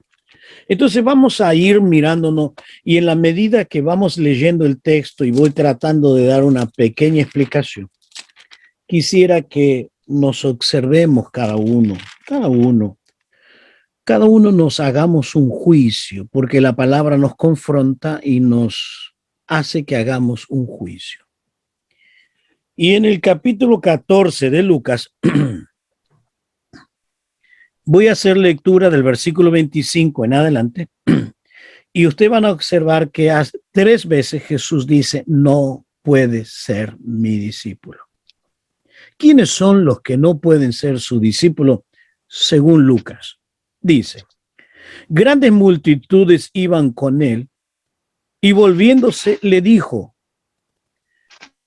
Entonces vamos a ir mirándonos y en la medida que vamos leyendo el texto y voy tratando de dar una pequeña explicación, quisiera que nos observemos cada uno nos hagamos un juicio, porque la palabra nos confronta y nos hace que hagamos un juicio. Y en el capítulo 14 de Lucas, voy a hacer lectura del versículo 25 en adelante, y ustedes van a observar que 3 veces Jesús dice, no puedes ser mi discípulo. ¿Quiénes son los que no pueden ser su discípulo según Lucas? Dice, grandes multitudes iban con él y volviéndose le dijo,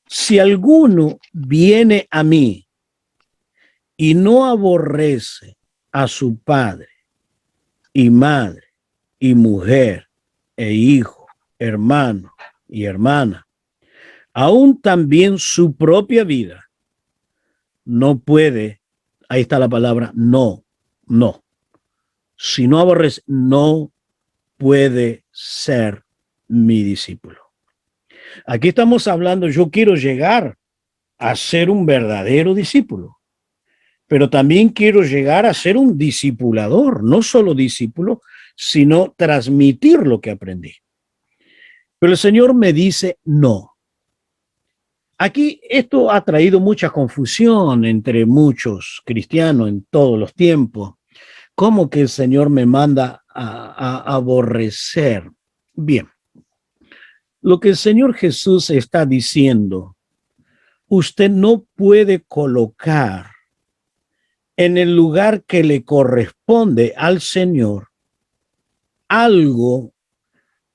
si alguno viene a mí y no aborrece a su padre y madre y mujer e hijo, hermano y hermana, aún también su propia vida, no puede, ahí está la palabra no, no. Si no aborrece, no puede ser mi discípulo. Aquí estamos hablando, yo quiero llegar a ser un verdadero discípulo, pero también quiero llegar a ser un discipulador, no solo discípulo, sino transmitir lo que aprendí. Pero el Señor me dice no. Aquí esto ha traído mucha confusión entre muchos cristianos en todos los tiempos. ¿Cómo que el Señor me manda a aborrecer? Bien, lo que el Señor Jesús está diciendo, usted no puede colocar en el lugar que le corresponde al Señor algo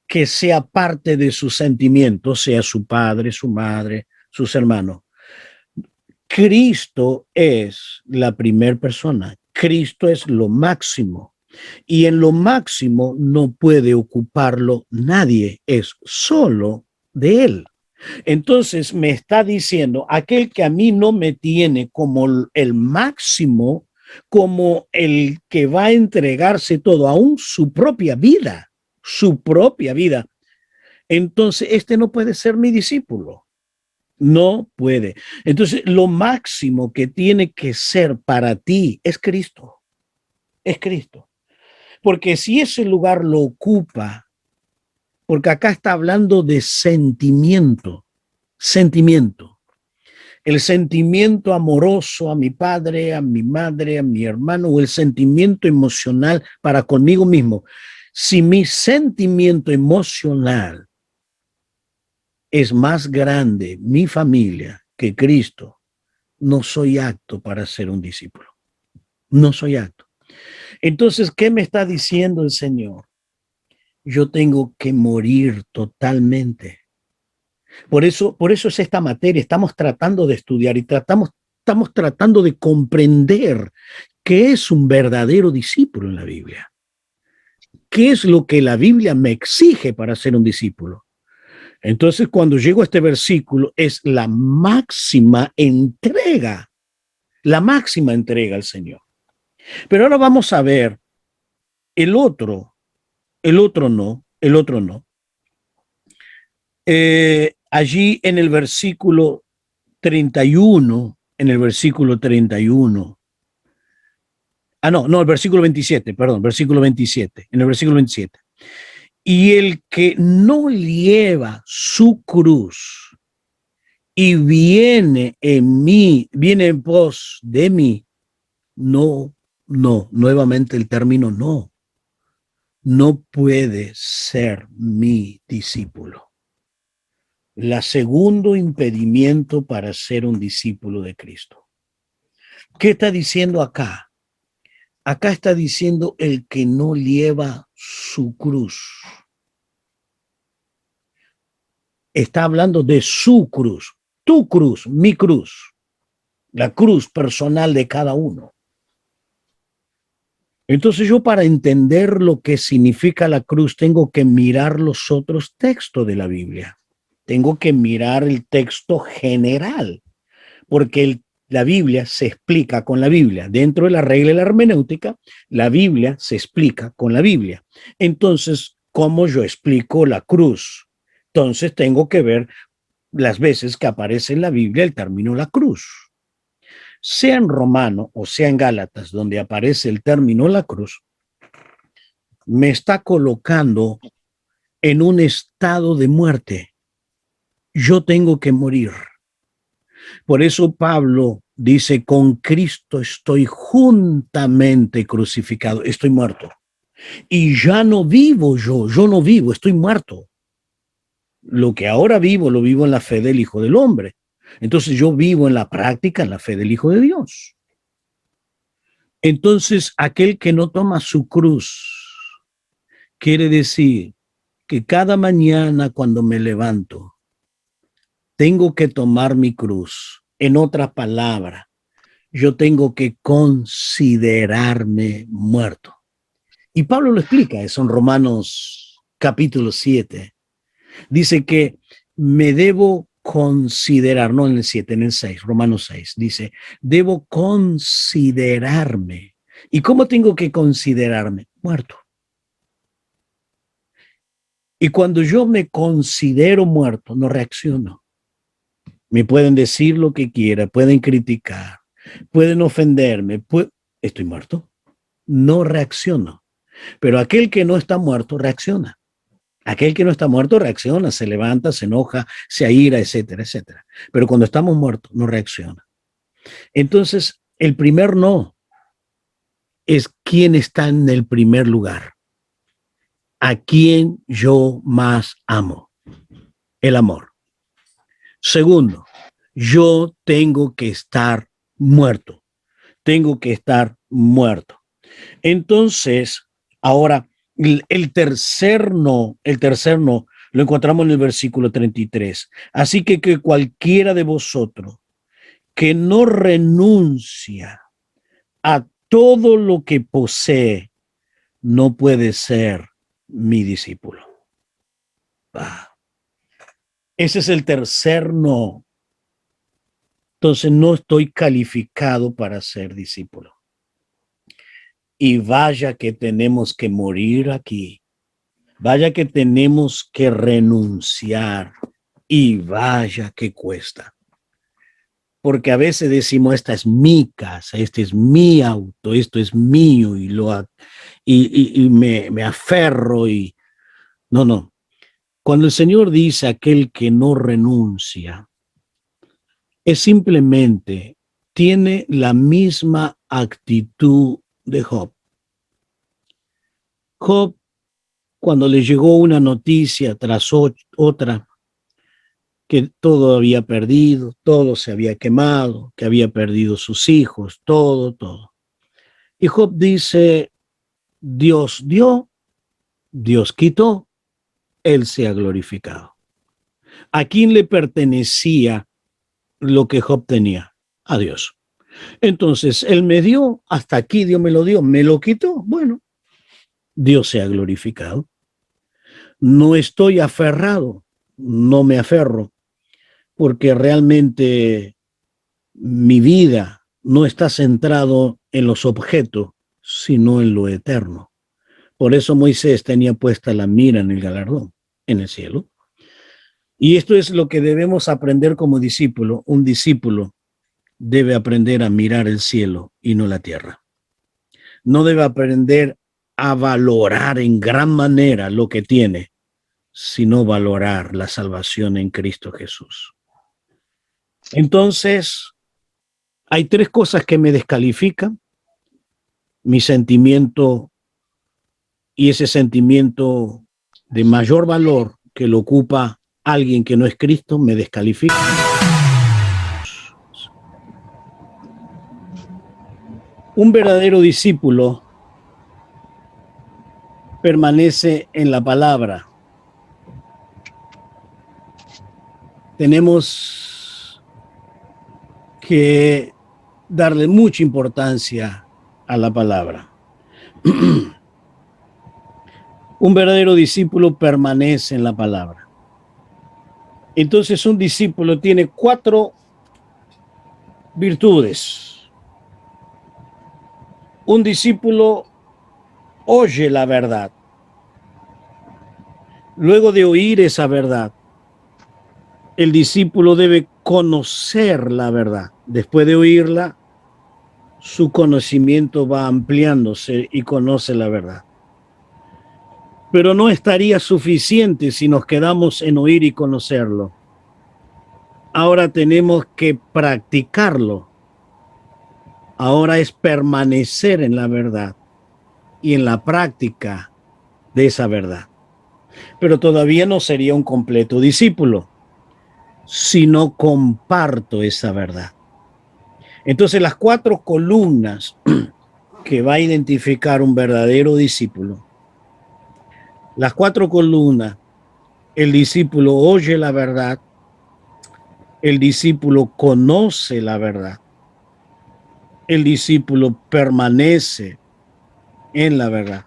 que sea parte de sus sentimientos, sea su padre, su madre, sus hermanos. Cristo es la primera persona. Cristo es lo máximo. Y en lo máximo no puede ocuparlo nadie, es solo de Él. Entonces me está diciendo, aquel que a mí no me tiene como el máximo, como el que va a entregarse todo, aún su propia vida, entonces este no puede ser mi discípulo. No puede. Entonces lo máximo que tiene que ser para ti es Cristo. Es Cristo. Porque si ese lugar lo ocupa, porque acá está hablando de sentimiento, el sentimiento amoroso a mi padre, a mi madre, a mi hermano, o el sentimiento emocional para conmigo mismo. Si mi sentimiento emocional es más grande, mi familia, que Cristo, no soy apto para ser un discípulo. No soy apto. Entonces, ¿qué me está diciendo el Señor? Yo tengo que morir totalmente. Por eso es esta materia, estamos tratando de estudiar y estamos tratando de comprender qué es un verdadero discípulo en la Biblia. ¿Qué es lo que la Biblia me exige para ser un discípulo? Entonces, cuando llego a este versículo, es la máxima entrega al Señor. Pero ahora vamos a ver el otro no. Allí en el versículo 31, el versículo 27, en el versículo 27. Y el que no lleva su cruz y viene en pos de mí, nuevamente el término no puede ser mi discípulo. La segundo impedimento para ser un discípulo de Cristo. ¿Qué está diciendo acá? Acá está diciendo el que no lleva su cruz. Está hablando de su cruz, tu cruz, mi cruz, la cruz personal de cada uno. Entonces yo, para entender lo que significa la cruz, tengo que mirar los otros textos de la Biblia. Tengo que mirar el texto general, porque la Biblia se explica con la Biblia. Dentro de la regla de la hermenéutica, la Biblia se explica con la Biblia. Entonces, ¿cómo yo explico la cruz? Entonces tengo que ver las veces que aparece en la Biblia el término la cruz. Sea en Romano o sea en Gálatas, donde aparece el término la cruz, me está colocando en un estado de muerte. Yo tengo que morir. Por eso Pablo dice, con Cristo estoy juntamente crucificado, estoy muerto. Y ya no vivo yo no vivo, estoy muerto. Lo que ahora vivo, lo vivo en la fe del Hijo del Hombre. Entonces yo vivo en la práctica, en la fe del Hijo de Dios. Entonces, aquel que no toma su cruz, quiere decir que cada mañana cuando me levanto, tengo que tomar mi cruz. En otras palabras, yo tengo que considerarme muerto. Y Pablo lo explica eso en Romanos capítulo 7. Dice que me debo considerar, no en el 7, en el 6, Romanos 6, dice, debo considerarme. ¿Y cómo tengo que considerarme? Muerto. Y cuando yo me considero muerto, no reacciono. Me pueden decir lo que quiera, pueden criticar, pueden ofenderme, estoy muerto. No reacciono. Pero aquel que no está muerto reacciona. Aquel que no está muerto reacciona, se levanta, se enoja, se aira, etcétera, etcétera. Pero cuando estamos muertos, no reacciona. Entonces, el primer no es quién está en el primer lugar. A quién yo más amo. El amor. Segundo, yo tengo que estar muerto. Tengo que estar muerto. Entonces, ahora, el tercer no lo encontramos en el versículo 33. Así que cualquiera de vosotros que no renuncia a todo lo que posee, no puede ser mi discípulo. Ese es el tercer no. Entonces no estoy calificado para ser discípulo. Y vaya que tenemos que morir aquí. Vaya que tenemos que renunciar. Y vaya que cuesta. Porque a veces decimos, esta es mi casa, este es mi auto, esto es mío, y me aferro y... No. Cuando el Señor dice aquel que no renuncia, es simplemente, tiene la misma actitud de Job. Job, cuando le llegó una noticia tras otra, que todo había perdido, todo se había quemado, que había perdido sus hijos, todo. Y Job dice, Dios dio, Dios quitó, Él se ha glorificado. ¿A quién le pertenecía lo que Job tenía? A Dios. Entonces, Él me dio, hasta aquí Dios me lo dio, me lo quitó, bueno, Dios se ha glorificado. No estoy aferrado, no me aferro, porque realmente mi vida no está centrado en los objetos, sino en lo eterno. Por eso Moisés tenía puesta la mira en el galardón, en el cielo. Y esto es lo que debemos aprender como discípulo. Un discípulo debe aprender a mirar el cielo y no la tierra. No debe aprender a valorar en gran manera lo que tiene, sino valorar la salvación en Cristo Jesús. Entonces, hay tres cosas que me descalifican: mi sentimiento, y ese sentimiento de mayor valor que lo ocupa alguien que no es Cristo, me descalifica. Un verdadero discípulo permanece en la palabra. Tenemos que darle mucha importancia a la palabra. Un verdadero discípulo permanece en la palabra. Entonces, un discípulo tiene 4 virtudes. Un discípulo oye la verdad. Luego de oír esa verdad, el discípulo debe conocer la verdad. Después de oírla, su conocimiento va ampliándose y conoce la verdad. Pero no estaría suficiente si nos quedamos en oír y conocerlo. Ahora tenemos que practicarlo. Ahora es permanecer en la verdad y en la práctica de esa verdad. Pero todavía no sería un completo discípulo si no comparto esa verdad. Entonces, las 4 columnas que va a identificar un verdadero discípulo, las 4 columnas: el discípulo oye la verdad, el discípulo conoce la verdad, el discípulo permanece en la verdad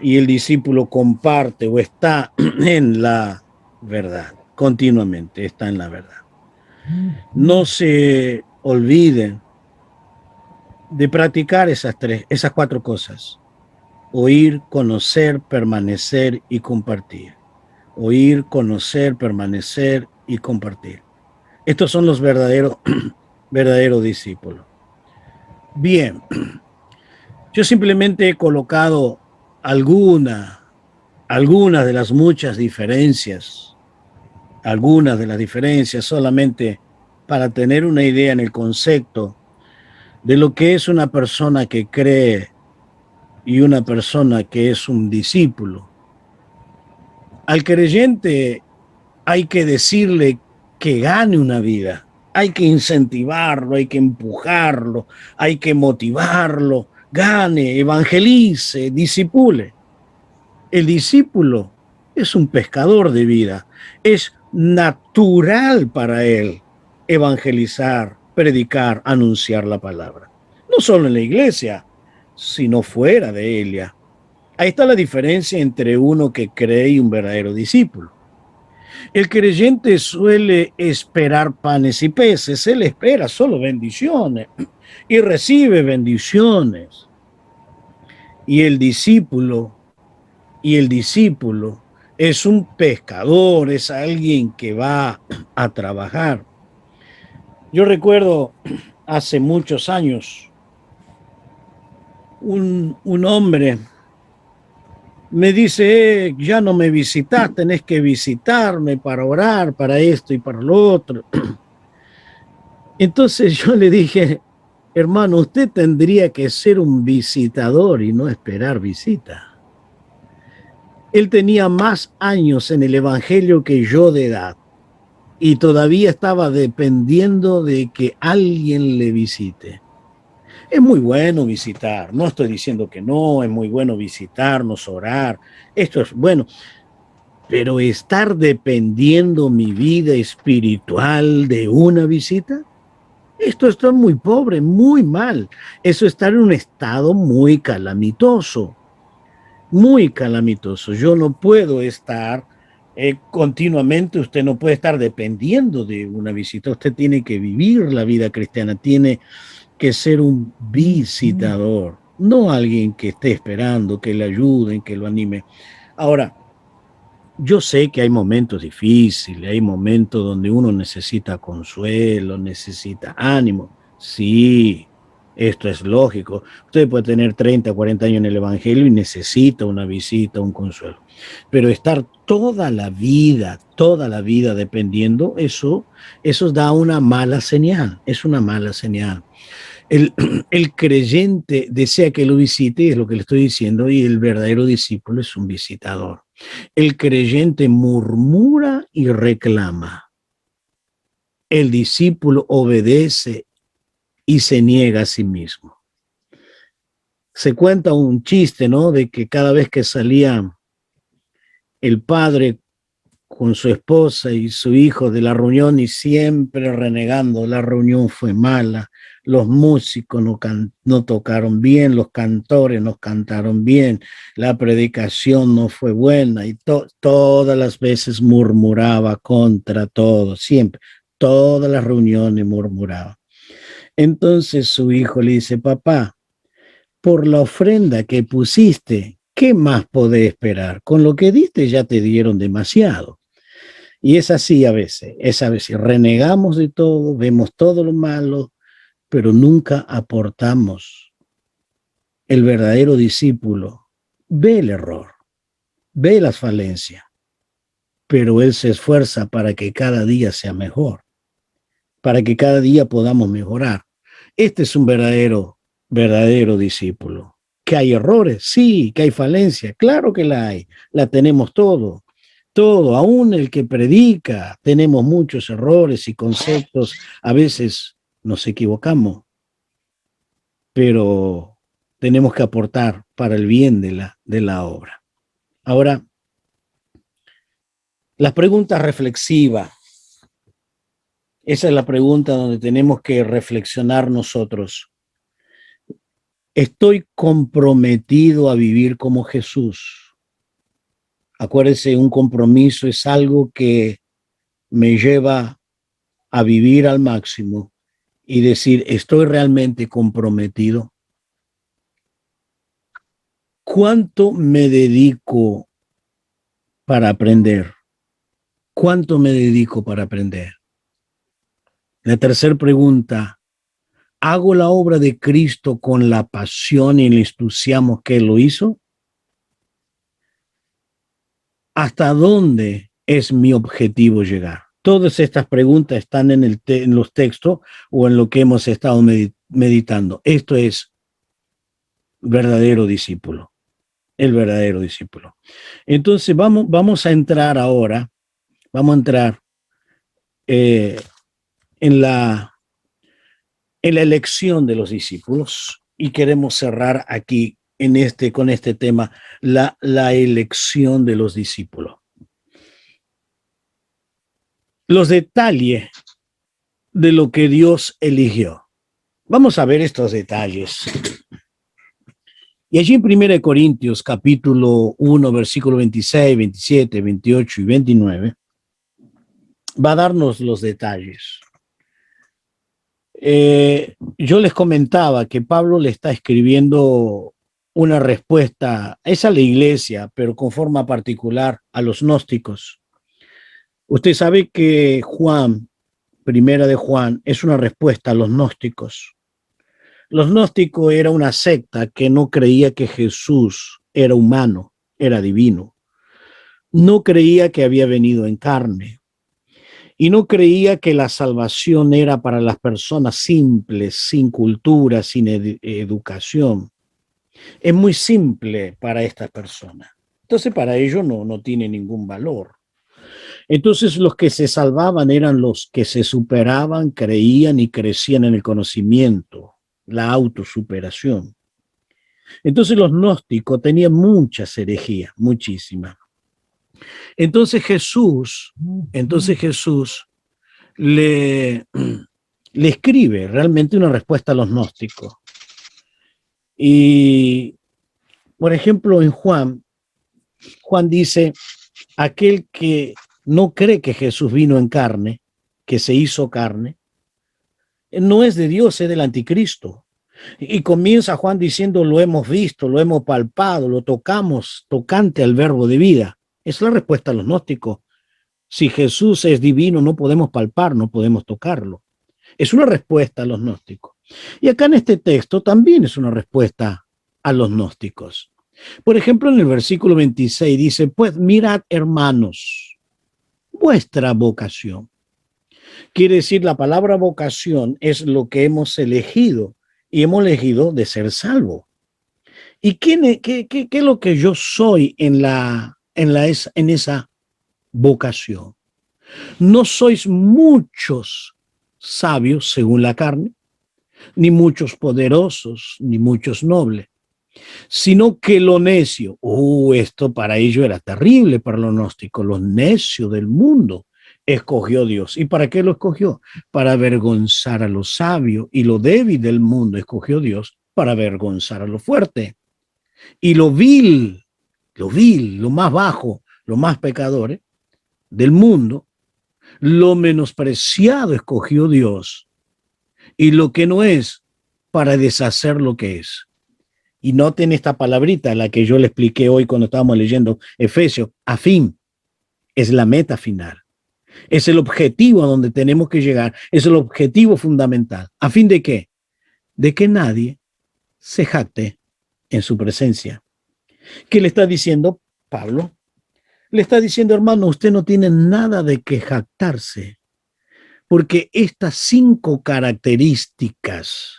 y el discípulo comparte o está en la verdad, continuamente está en la verdad. No se olviden de practicar esas cuatro cosas: oír, conocer, permanecer y compartir. Oír, conocer, permanecer y compartir. Estos son los verdaderos discípulos. Bien, yo simplemente he colocado algunas de las muchas diferencias, algunas de las diferencias solamente para tener una idea en el concepto de lo que es una persona que cree y una persona que es un discípulo. Al creyente hay que decirle que gane una vida, hay que incentivarlo, hay que empujarlo, hay que motivarlo, gane, evangelice, disipule. El discípulo es un pescador de vida, es natural para él evangelizar, predicar, anunciar la palabra. No solo en la iglesia, sino fuera de ella. Ahí está la diferencia entre uno que cree y un verdadero discípulo. El creyente suele esperar panes y peces, él espera solo bendiciones y recibe bendiciones. Y el discípulo, el discípulo es un pescador, es alguien que va a trabajar. Yo recuerdo hace muchos años un hombre me dice, ya no me visitas, tenés que visitarme para orar, para esto y para lo otro. Entonces yo le dije, hermano, usted tendría que ser un visitador y no esperar visita. Él tenía más años en el evangelio que yo de edad y todavía estaba dependiendo de que alguien le visite. Es muy bueno visitar, no estoy diciendo que no, es muy bueno visitarnos, orar, esto es bueno, pero estar dependiendo mi vida espiritual de una visita, esto está muy pobre, muy mal. Eso está en un estado muy calamitoso, muy calamitoso. Yo no puedo estar continuamente, usted no puede estar dependiendo de una visita. Usted tiene que vivir la vida cristiana, tiene que ser un visitador, no alguien que esté esperando que le ayuden, que lo anime. Ahora, yo sé que hay momentos difíciles, hay momentos donde uno necesita consuelo, necesita ánimo. Sí, esto es lógico. Usted puede tener 30, 40 años en el Evangelio y necesita una visita, un consuelo. Pero estar toda la vida dependiendo, eso da una mala señal, es una mala señal. El, el creyente desea que lo visite, es lo que le estoy diciendo, y el verdadero discípulo es un visitador. El creyente murmura y reclama. El discípulo obedece y se niega a sí mismo. Se cuenta un chiste, ¿no? De que cada vez que salía el padre con su esposa y su hijo de la reunión y siempre renegando, la reunión fue mala, los músicos no tocaron bien, los cantores no cantaron bien, la predicación no fue buena y todas las veces murmuraba contra todo, siempre, todas las reuniones murmuraba. Entonces su hijo le dice, papá, por la ofrenda que pusiste, ¿qué más podés esperar? Con lo que diste ya te dieron demasiado. Y es así a veces, renegamos de todo, vemos todo lo malo, pero nunca aportamos. El verdadero discípulo ve el error, ve las falencias, pero él se esfuerza para que cada día sea mejor, para que cada día podamos mejorar. Este es un verdadero discípulo. ¿Que hay errores? Sí. ¿Que hay falencias? Claro que la tenemos todo, aún el que predica, tenemos muchos errores y conceptos, a veces nos equivocamos, pero tenemos que aportar para el bien de la obra. Ahora, las preguntas reflexivas, esa es la pregunta donde tenemos que reflexionar nosotros. Estoy comprometido a vivir como Jesús. Acuérdense, un compromiso es algo que me lleva a vivir al máximo y decir, estoy realmente comprometido. ¿Cuánto me dedico para aprender? ¿Cuánto me dedico para aprender? La tercera pregunta, ¿hago la obra de Cristo con la pasión y el entusiasmo que Él lo hizo? ¿Hasta dónde es mi objetivo llegar? Todas estas preguntas están en los textos o en lo que hemos estado meditando. Esto es verdadero discípulo, el verdadero discípulo. Entonces vamos a entrar ahora, vamos a entrar en la elección de los discípulos y queremos cerrar aquí con este tema, la elección de los discípulos. Los detalles de lo que Dios eligió. Vamos a ver estos detalles. Y allí en 1 Corintios capítulo 1, versículo 26, 27, 28 y 29, va a darnos los detalles. Yo les comentaba que Pablo le está escribiendo una respuesta, es a la iglesia, pero con forma particular a los gnósticos. Usted sabe que Primera de Juan, es una respuesta a los gnósticos. Los gnósticos era una secta que no creía que Jesús era humano, era divino. No creía que había venido en carne. Y no creía que la salvación era para las personas simples, sin cultura, sin educación. Es muy simple para estas personas. Entonces para ellos no tiene ningún valor. Entonces los que se salvaban eran los que se superaban, creían y crecían en el conocimiento, la autosuperación. Entonces los gnósticos tenían muchas herejías, muchísimas. Entonces Jesús le escribe realmente una respuesta a los gnósticos. Y, por ejemplo, en Juan dice, aquel que no cree que Jesús vino en carne, que se hizo carne, no es de Dios, es del anticristo. Y comienza Juan diciendo, lo hemos visto, lo hemos palpado, lo tocamos, tocante al verbo de vida. Es la respuesta a los gnósticos. Si Jesús es divino, no podemos palpar, no podemos tocarlo. Es una respuesta a los gnósticos. Y acá en este texto también es una respuesta a los gnósticos. Por ejemplo, en el versículo 26 dice, pues mirad, hermanos, vuestra vocación. Quiere decir, la palabra vocación es lo que hemos elegido, y hemos elegido de ser salvo. ¿Y qué es lo que yo soy en esa vocación? No sois muchos sabios según la carne, ni muchos poderosos, ni muchos nobles, sino que lo necio, esto para ellos era terrible, para los gnósticos, los necios del mundo escogió Dios. ¿Y para qué lo escogió? Para avergonzar a los sabios, y lo débil del mundo escogió Dios para avergonzar a lo fuerte. Y lo vil, lo más bajo, lo más pecadores del mundo, lo menospreciado escogió Dios, y lo que no es, para deshacer lo que es. Y noten esta palabrita, la que yo le expliqué hoy cuando estábamos leyendo Efesios, a fin, es la meta final. Es el objetivo a donde tenemos que llegar, es el objetivo fundamental. ¿A fin de qué? De que nadie se jacte en su presencia. ¿Qué le está diciendo Pablo? Le está diciendo, hermano, usted no tiene nada de que jactarse, porque estas 5 características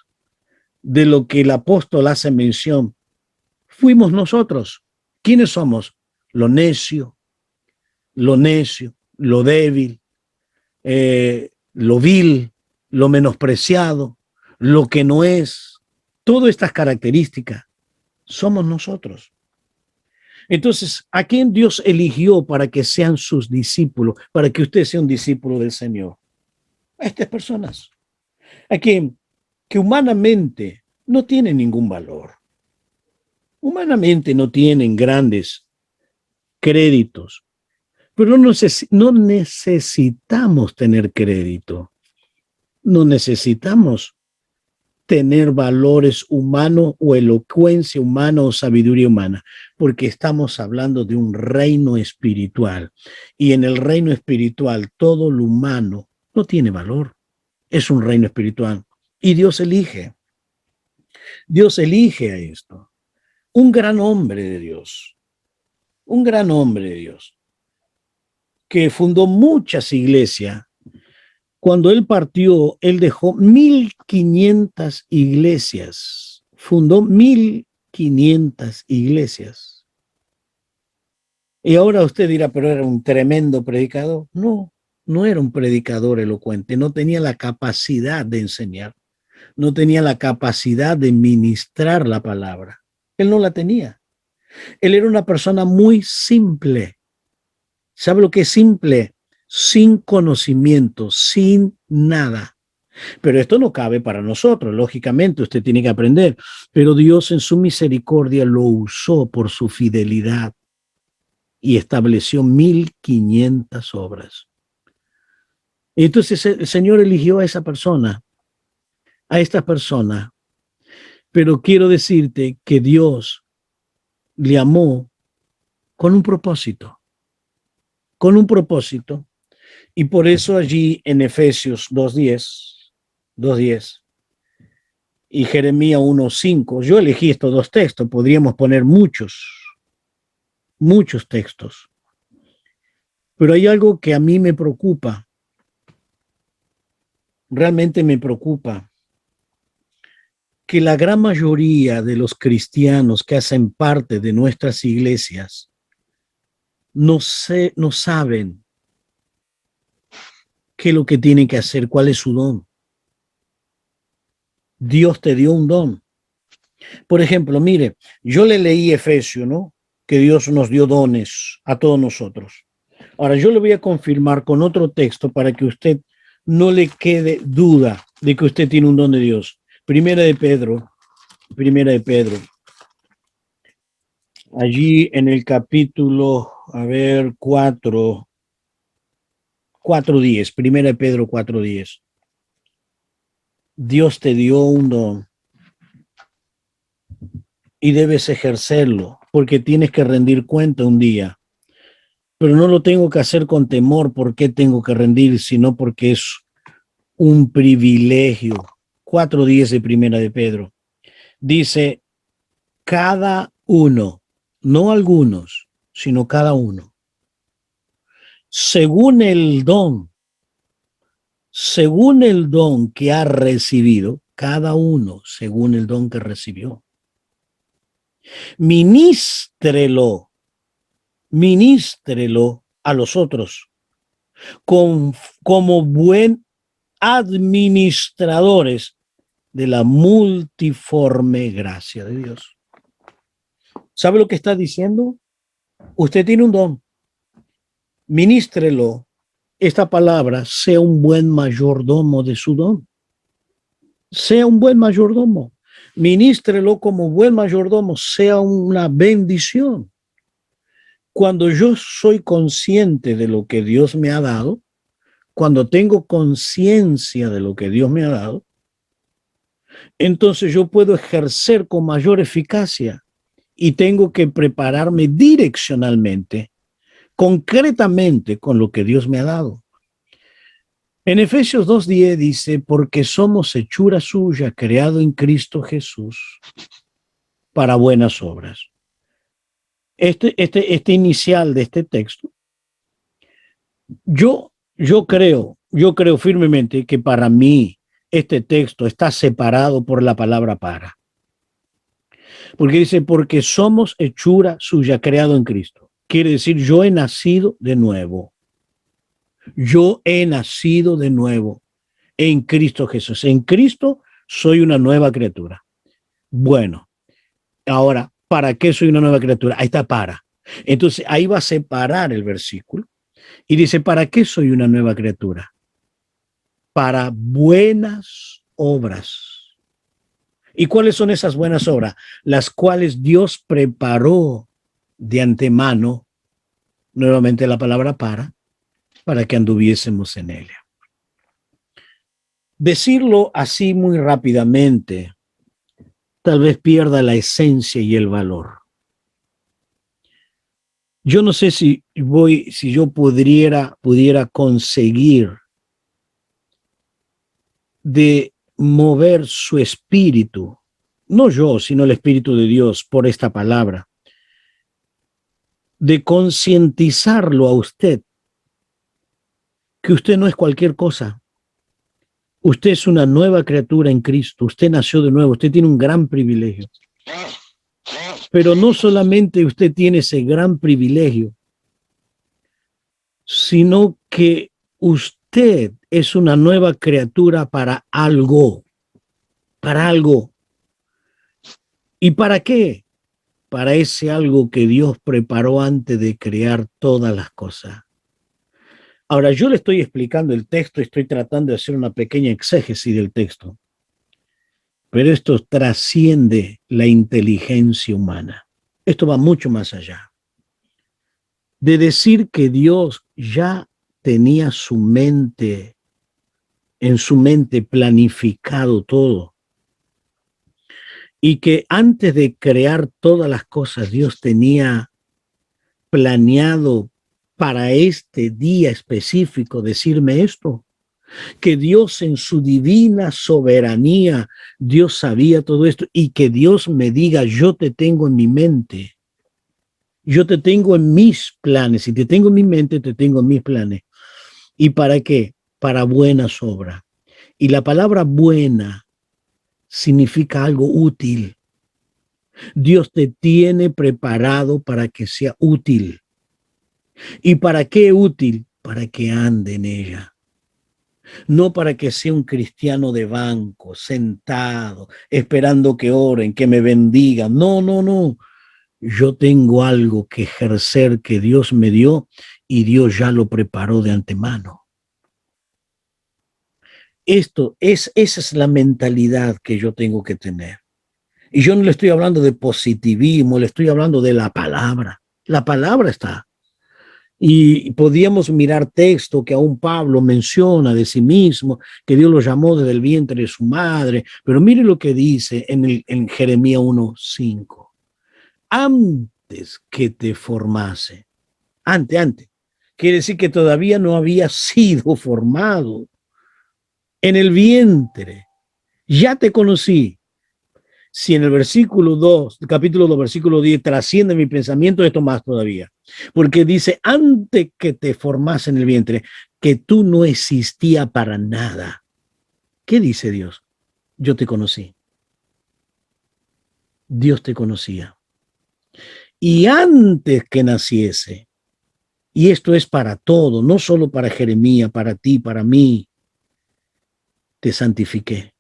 de lo que el apóstol hace mención, fuimos nosotros. ¿Quiénes somos? Lo necio, lo débil, lo vil, lo menospreciado, lo que no es. Todas estas características somos nosotros. Entonces, ¿a quién Dios eligió para que sean sus discípulos, para que usted sea un discípulo del Señor? A estas personas, a quien que humanamente no tienen ningún valor. Humanamente no tienen grandes créditos, pero no necesitamos tener crédito. No necesitamos tener valores humanos o elocuencia humana o sabiduría humana, porque estamos hablando de un reino espiritual. Y en el reino espiritual todo lo humano no tiene valor. Es un reino espiritual. Y Dios elige a esto. Un gran hombre de Dios, que fundó muchas iglesias. Cuando él partió, él dejó 1.500 iglesias, fundó 1.500 iglesias. Y ahora usted dirá, pero era un tremendo predicador. No, no era un predicador elocuente, no tenía la capacidad de enseñar, no tenía la capacidad de ministrar la palabra. Él no la tenía. Él era una persona muy simple. ¿Sabe lo que es simple? Sin conocimiento, sin nada. Pero esto no cabe para nosotros, lógicamente usted tiene que aprender, pero Dios en su misericordia lo usó por su fidelidad y estableció 1.500 obras. Entonces el Señor eligió a esa persona, a esta persona, pero quiero decirte que Dios le amó con un propósito, y por eso allí en Efesios 2:10 y Jeremías 1:5, yo elegí estos dos textos, podríamos poner muchos textos, pero hay algo que a mí me preocupa, realmente me preocupa, que la gran mayoría de los cristianos que hacen parte de nuestras iglesias no saben qué es lo que tienen que hacer, cuál es su don. Dios te dio un don. Por ejemplo, mire, yo le leí Efesios, ¿no? Que Dios nos dio dones a todos nosotros. Ahora, yo le voy a confirmar con otro texto para que usted no le quede duda de que usted tiene un don de Dios. Primera de Pedro. Allí en el capítulo, 4:10. Primera de Pedro 4:10. Dios te dio un don y debes ejercerlo porque tienes que rendir cuenta un día. Pero no lo tengo que hacer con temor porque tengo que rendir, sino porque es un privilegio. 4:10 de Primera de Pedro. Dice, cada uno, no algunos, sino cada uno, según el don que ha recibido, cada uno según el don que recibió. Ministrelo a los otros como buen administradores de la multiforme gracia de Dios. ¿Sabe lo que está diciendo? Usted tiene un don. Ministrelo. Esta palabra, sea un buen mayordomo de su don. Sea un buen mayordomo. Ministrelo como buen mayordomo, sea una bendición. Cuando yo soy consciente de lo que Dios me ha dado, cuando tengo conciencia de lo que Dios me ha dado, entonces yo puedo ejercer con mayor eficacia y tengo que prepararme direccionalmente, concretamente con lo que Dios me ha dado. En Efesios 2:10 dice, porque somos hechura suya, creado en Cristo Jesús para buenas obras. Este inicial de este texto, yo creo firmemente que para mí este texto está separado por la palabra para. Porque dice, porque somos hechura suya, creado en Cristo. Quiere decir, yo he nacido de nuevo. Yo he nacido de nuevo en Cristo Jesús. En Cristo soy una nueva criatura. Bueno, ahora, ¿para qué soy una nueva criatura? Ahí está para. Entonces, ahí va a separar el versículo y dice, ¿para qué soy una nueva criatura? Para buenas obras. ¿Y cuáles son esas buenas obras? Las cuales Dios preparó de antemano, nuevamente la palabra para que anduviésemos en ella. Decirlo así muy rápidamente tal vez pierda la esencia y el valor. Yo no sé si yo pudiera conseguir de mover su espíritu, no yo, sino el Espíritu de Dios por esta palabra, de concientizarlo a usted que usted no es cualquier cosa. Usted es una nueva criatura en Cristo. Usted nació de nuevo. Usted tiene un gran privilegio. Pero no solamente usted tiene ese gran privilegio, sino que usted es una nueva criatura para algo. Para algo. ¿Y para qué? Para ese algo que Dios preparó antes de crear todas las cosas. Ahora, yo le estoy explicando el texto, estoy tratando de hacer una pequeña exégesis del texto, pero esto trasciende la inteligencia humana. Esto va mucho más allá. De decir que Dios ya tenía en su mente planificado todo, y que antes de crear todas las cosas, Dios tenía planeado para este día específico decirme esto, que Dios en su divina soberanía, Dios sabía todo esto, y que Dios me diga, yo te tengo en mi mente, yo te tengo en mis planes, si te tengo en mi mente, te tengo en mis planes. ¿Y para qué? Para buenas obras. Y la palabra buena significa algo útil. Dios te tiene preparado para que sea útil. ¿Y para qué útil? Para que ande en ella. No para que sea un cristiano de banco, sentado, esperando que oren, que me bendigan. No, no, no. Yo tengo algo que ejercer que Dios me dio y Dios ya lo preparó de antemano. Esa es la mentalidad que yo tengo que tener. Y yo no le estoy hablando de positivismo, le estoy hablando de la palabra. La palabra está. Y podíamos mirar texto que aún Pablo menciona de sí mismo, que Dios lo llamó desde el vientre de su madre. Pero mire lo que dice en Jeremías 1:5. Antes que te formase, antes, quiere decir que todavía no había sido formado en el vientre. Ya te conocí. Si en el versículo 2, capítulo 2, versículo 10, trasciende mi pensamiento, esto más todavía. Porque dice, antes que te formase en el vientre, que tú no existías para nada. ¿Qué dice Dios? Yo te conocí. Dios te conocía. Y antes que naciese, y esto es para todo, no solo para Jeremías, para ti, para mí, te santifiqué.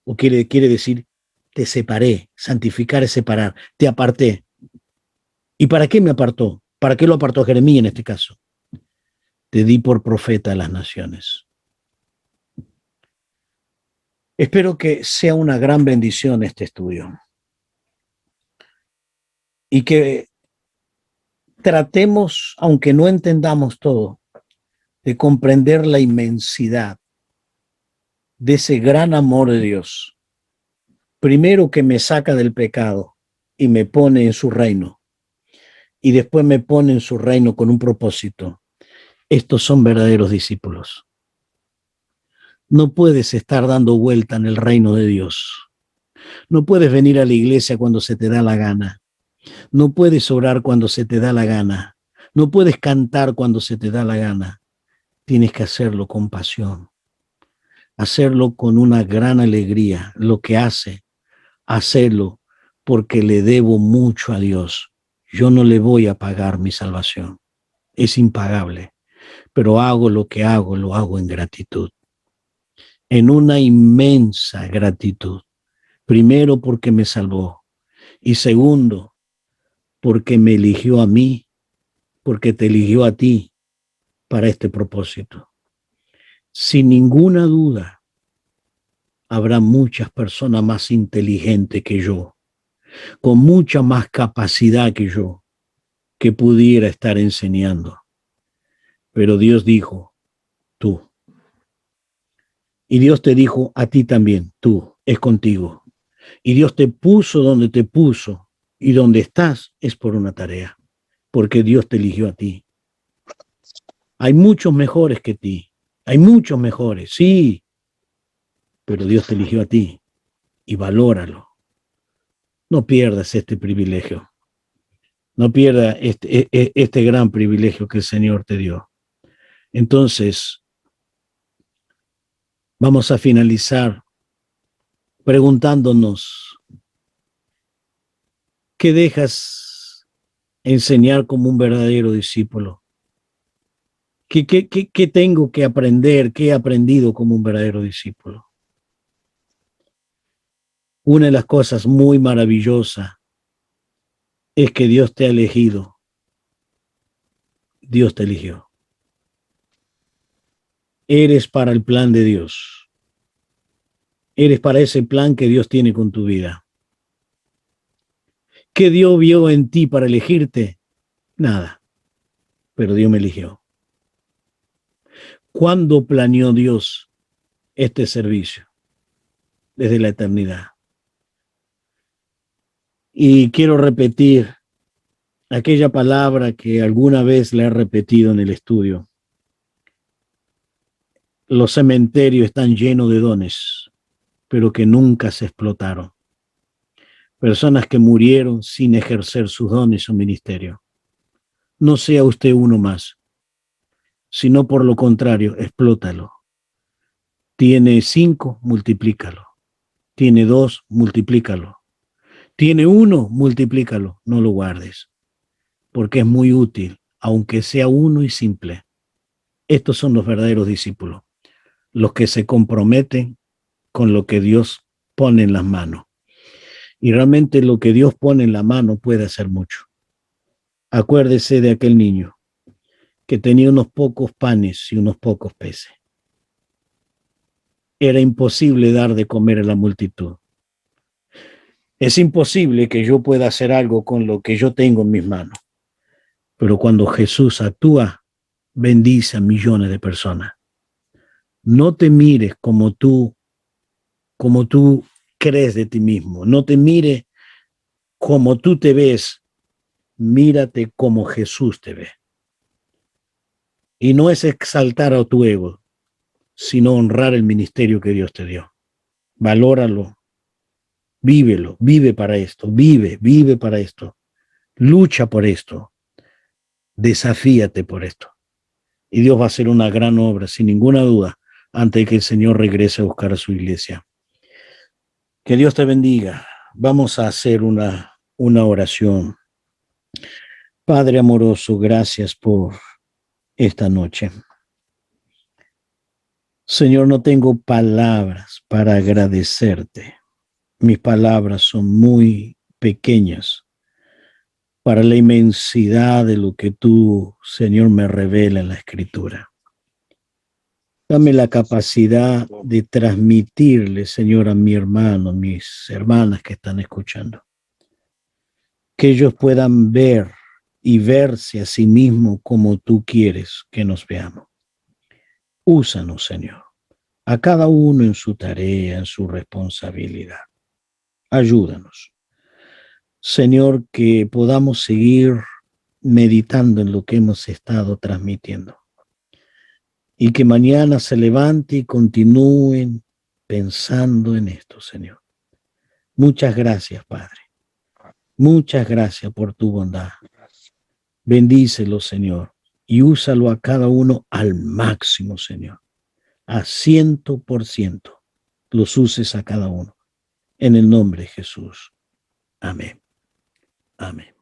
O quiere decir, te separé. Santificar es separar. Te aparté. ¿Y para qué me apartó? ¿Para qué lo apartó Jeremías en este caso? Te di por profeta a las naciones. Espero que sea una gran bendición este estudio y que tratemos, aunque no entendamos todo, de comprender la inmensidad de ese gran amor de Dios. Primero, que me saca del pecado y me pone en su reino, y después me pone en su reino con un propósito. Estos son verdaderos discípulos. No puedes estar dando vuelta en el reino de Dios. No puedes venir a la iglesia cuando se te da la gana. No puedes orar cuando se te da la gana. No puedes cantar cuando se te da la gana. Tienes que hacerlo con pasión. Hacerlo con una gran alegría. Lo que hacerlo porque le debo mucho a Dios. Yo no le voy a pagar mi salvación. Es impagable. Pero hago lo que hago, lo hago en gratitud. En una inmensa gratitud. Primero, porque me salvó. Y segundo, porque me eligió a mí, porque te eligió a ti para este propósito. Sin ninguna duda, habrá muchas personas más inteligentes que yo, con mucha más capacidad que yo, que pudiera estar enseñando. Pero Dios dijo, tú. Y Dios te dijo a ti también, tú, es contigo. Y Dios te puso donde te puso, y donde estás es por una tarea, porque Dios te eligió a ti. Hay muchos mejores que ti, hay muchos mejores, sí, pero Dios te eligió a ti y valóralo. No pierdas este privilegio, no pierdas este gran privilegio que el Señor te dio. Entonces, vamos a finalizar preguntándonos, ¿qué dejas enseñar como un verdadero discípulo? ¿Qué tengo que aprender? ¿Qué he aprendido como un verdadero discípulo? Una de las cosas muy maravillosas es que Dios te ha elegido. Dios te eligió. Eres para el plan de Dios. Eres para ese plan que Dios tiene con tu vida. ¿Qué Dios vio en ti para elegirte? Nada, pero Dios me eligió. ¿Cuándo planeó Dios este servicio? Desde la eternidad. Y quiero repetir aquella palabra que alguna vez le he repetido en el estudio. Los cementerios están llenos de dones, pero que nunca se explotaron. Personas que murieron sin ejercer sus dones o ministerio. No sea usted uno más, sino por lo contrario, explótalo. Tiene 5, multiplícalo. Tiene 2, multiplícalo. Tiene 1, multiplícalo. No lo guardes, porque es muy útil, aunque sea uno y simple. Estos son los verdaderos discípulos, los que se comprometen con lo que Dios pone en las manos. Y realmente lo que Dios pone en la mano puede hacer mucho. Acuérdese de aquel niño que tenía unos pocos panes y unos pocos peces. Era imposible dar de comer a la multitud. Es imposible que yo pueda hacer algo con lo que yo tengo en mis manos. Pero cuando Jesús actúa, bendice a millones de personas. No te mires como tú crees de ti mismo. No te mires como tú te ves. Mírate como Jesús te ve. Y no es exaltar a tu ego, sino honrar el ministerio que Dios te dio. Valóralo, vívelo, vive para esto, vive para esto, lucha por esto, desafíate por esto. Y Dios va a hacer una gran obra, sin ninguna duda, antes de que el Señor regrese a buscar a su iglesia. Que Dios te bendiga. Vamos a hacer una oración. Padre amoroso, gracias por esta noche. Señor, no tengo palabras para agradecerte. Mis palabras son muy pequeñas para la inmensidad de lo que tú, Señor, me revela en la Escritura. Dame la capacidad de transmitirle, Señor, a mi hermano, mis hermanas que están escuchando, que ellos puedan ver y verse a sí mismos como tú quieres que nos veamos. Úsanos, Señor, a cada uno en su tarea, en su responsabilidad. Ayúdanos. Señor, que podamos seguir meditando en lo que hemos estado transmitiendo y que mañana se levante y continúen pensando en esto, Señor. Muchas gracias, Padre. Muchas gracias por tu bondad. Bendícelo, Señor, y úsalo a cada uno al máximo, Señor. A 100% los uses a cada uno. En el nombre de Jesús. Amén. Amén.